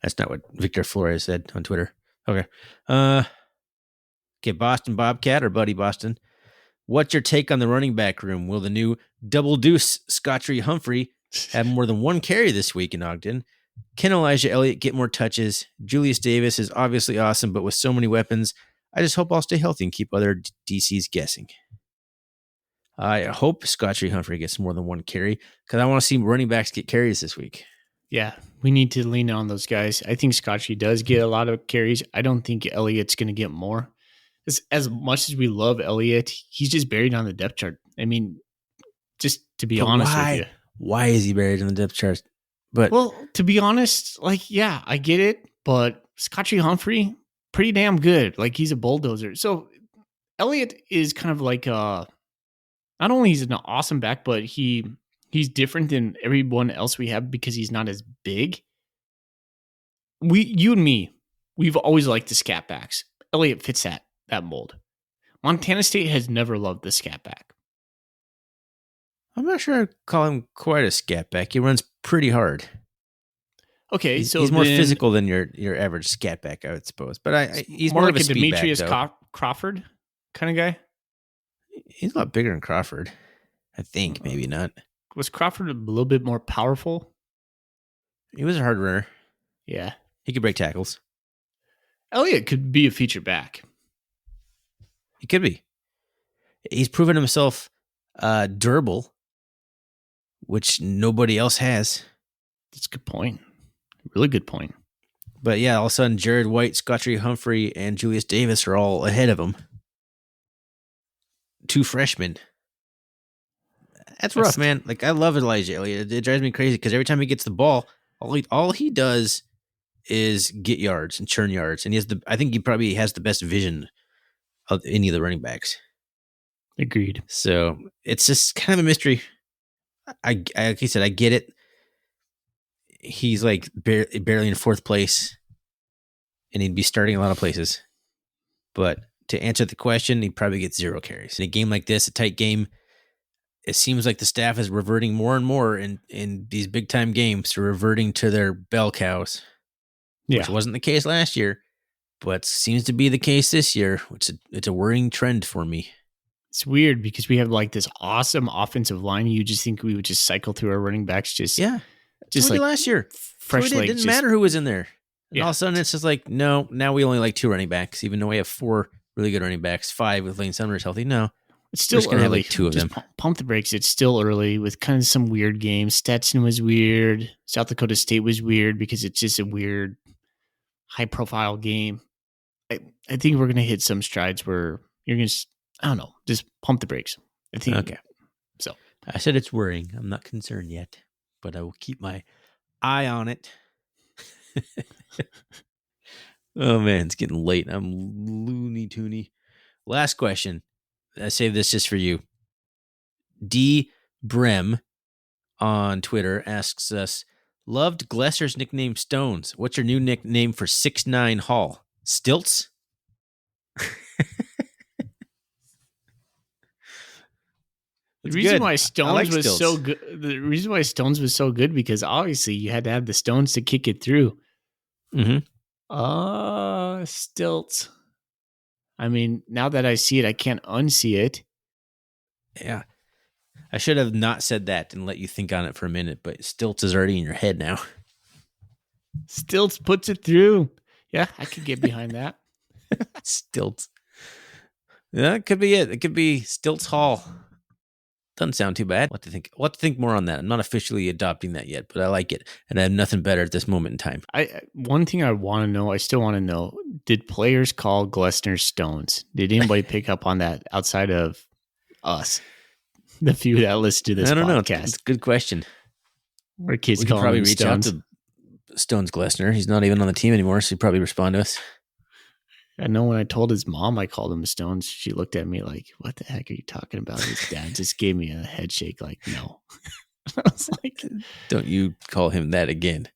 That's not what Victor Flores said on Twitter. Okay. Okay, Boston Bobcat or Buddy Boston. What's your take on the running back room? Will the new double deuce Scotchery Humphrey have more than one carry this week in Ogden? Can Elijah Elliott get more touches? Julius Davis is obviously awesome, but with so many weapons, I just hope I'll stay healthy and keep other DCs guessing. I hope Scotchery Humphrey gets more than one carry because I want to see running backs get carries this week. Yeah, we need to lean on those guys. I think Scotchy does get a lot of carries. I don't think Elliott's going to get more. As much as we love Elliott, he's just buried on the depth chart. I mean, just to be honest with you. Why is he buried in the depth chart? But well, to be honest, like, yeah, I get it, but Scotchy Humphrey, pretty damn good. Like, he's a bulldozer. So Elliott is kind of like not only he's an awesome back, but he's different than everyone else we have because he's not as big. You and me, we've always liked the scat backs. Elliott fits that mold. Montana State has never loved the scat back. I'm not sure I'd call him quite a scat back. He runs pretty hard. Okay, he's more physical than your average scat back, I would suppose. But he's more like of a Demetrius back, Crawford kind of guy. He's a lot bigger than Crawford. I think maybe not. Was Crawford a little bit more powerful? He was a hard runner. Yeah, he could break tackles. Elliott could be a feature back. He could be. He's proven himself durable, which nobody else has. That's a good point. Really good point. But yeah, all of a sudden, Jared White, Scotchery Humphrey, and Julius Davis are all ahead of him. 2 freshmen. That's rough, man. Like, I love Elijah Elliott. It drives me crazy because every time he gets the ball, all he does is get yards and churn yards. And I think he probably has the best vision of any of the running backs. Agreed. So it's just kind of a mystery. Like I said, I get it. He's like barely in 4th place, and he'd be starting a lot of places. But to answer the question, he'd probably get 0 carries. In a game like this, a tight game, it seems like the staff is reverting more and more in these big-time games to reverting to their bell cows, which wasn't the case last year, but seems to be the case this year, which it's a worrying trend for me. It's weird because we have like this awesome offensive line. You just think we would just cycle through our running backs just like last year. Fresh legs. It didn't matter who was in there. And all of a sudden it's just like, no, now we only like 2 running backs, even though we have 4 really good running backs, 5 with Lane Sumner's healthy. No. It's still early. Have like 2 of them. Pump the brakes. It's still early with kind of some weird games. Stetson was weird. South Dakota State was weird because it's just a weird high profile game. I think we're going to hit some strides where you're going to, I don't know, just pump the brakes. I think. Okay. So I said it's worrying. I'm not concerned yet, but I will keep my eye on it. Oh man, it's getting late. I'm loony toony. Last question. I saved this just for you. D. Brem on Twitter asks us, loved Glesser's nickname Stones. What's your new nickname for 6'9" Hall? Stilts? The reason why Stones was so good. The reason why Stones was so good because obviously you had to have the stones to kick it through. Mm-hmm. Stilts. I mean, now that I see it, I can't unsee it. Yeah. I should have not said that and let you think on it for a minute, but Stilts is already in your head now. Stilts puts it through. Yeah, I could get behind that. Stilts. Yeah, it could be it. It could be Stilts Hall. Doesn't sound too bad. What to think more on that. I'm not officially adopting that yet, but I like it, and I have nothing better at this moment in time. One thing I still want to know: did players call Glessner Stones? Did anybody pick up on that outside of us, the few that listen to this podcast? I don't know. It's a good question. Or kids we could probably reach Stones. out to Stones Glessner. He's not even on the team anymore, so he'd probably respond to us. I know when I told his mom I called him Stones, she looked at me like, what the heck are you talking about? His dad just gave me a head shake like, no. I was like, don't you call him that again.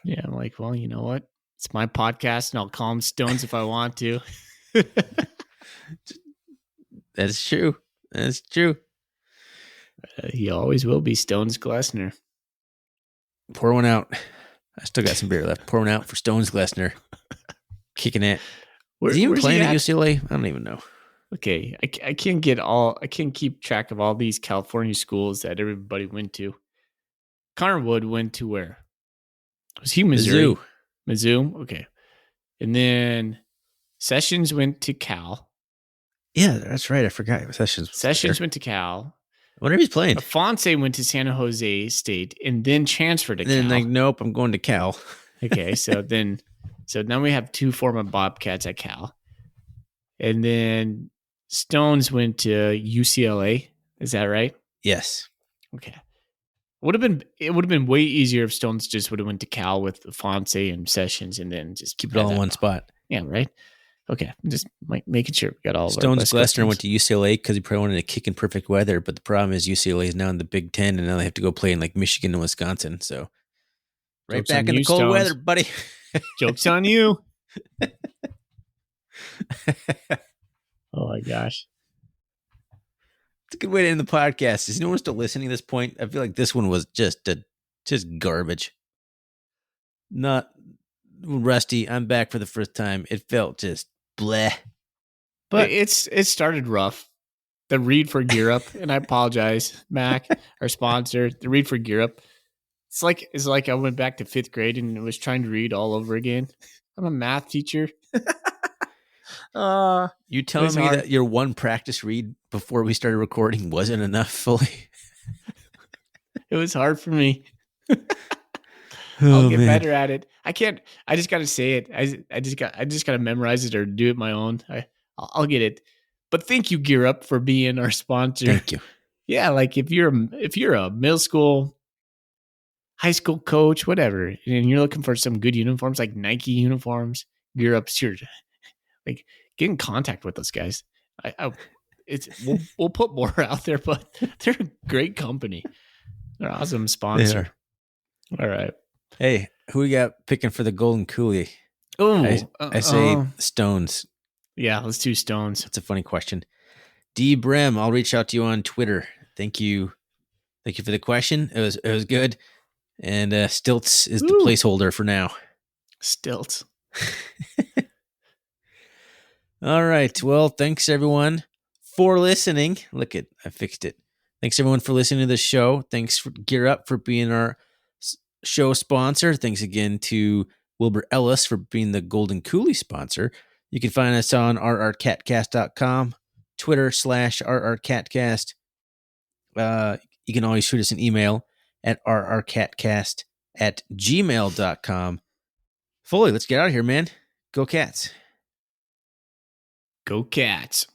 Yeah, I'm like, well, you know what? It's my podcast and I'll call him Stones if I want to. That's true. That's true. He always will be Stones Glessner. Pour one out. I still got some beer left. Pour one out for Stones Glessner. kicking it. Where, Is he even where's playing he at at? UCLA? I don't even know. Okay, I can't keep track of all these California schools that everybody went to. Connor Wood went to where? Was he Missouri? Mizzou. Okay. And then Sessions went to Cal. Yeah, that's right. I forgot. Sessions went to Cal. I wonder if he's playing. Afonso went to San Jose State and then transferred to And then Cal. like, nope, I'm going to Cal. Okay, so now we have two former Bobcats at Cal. And then Stones went to UCLA. Is that right? Yes. Okay. It would have been way easier if Stones just would have went to Cal with Afonso and Sessions and then just Keep it all in one spot. Yeah, right. Okay, just making sure we got all Stones of our Glessner went to UCLA because he probably wanted to kick in perfect weather, but the problem is UCLA is now in the Big Ten, and now they have to go play in like Michigan and Wisconsin. So right Joke's back on in you, the cold Stones. weather, buddy. Joke's on you. Oh my gosh. It's a good way to end the podcast. Is no one still listening at this point? I feel like this one was just garbage. Not Rusty. I'm back for the first time. It felt just bleh. But it started rough. The read for Gear Up, and I apologize, Mac, our sponsor. The read for Gear Up. It's like I went back to 5th grade and was trying to read all over again. I'm a math teacher. You telling me that your one practice read before we started recording wasn't enough fully? It was hard for me. Oh, I'll get man. better at it. I can't. I just got to say it. I just got to memorize it or do it my own. I'll get it. But thank you, Gear Up, for being our sponsor. Thank you. Yeah, like if you're a middle school, high school coach, whatever, and you're looking for some good uniforms like Nike uniforms, Gear Up's here. Like, get in contact with us, guys. We'll put more out there, but they're a great company. They're an awesome sponsor. All right. Hey, who we got picking for the Golden Coolie? Oh, I say Stones. Yeah, let's do Stones. That's a funny question. D. Brem, I'll reach out to you on Twitter. Thank you for the question. It was good. And Stilts is the placeholder for now. Stilts. All right. Well, thanks everyone for listening. I fixed it. Thanks everyone for listening to the show. Thanks for Gear Up for being our show sponsor. Thanks again to Wilbur Ellis for being the Golden Coolie sponsor. You can find us on rrcatcast.com, Twitter /rrcatcast. You can always shoot us an email at rrcatcast@gmail.com. Foley, let's get out of here, man. Go Cats. Go Cats.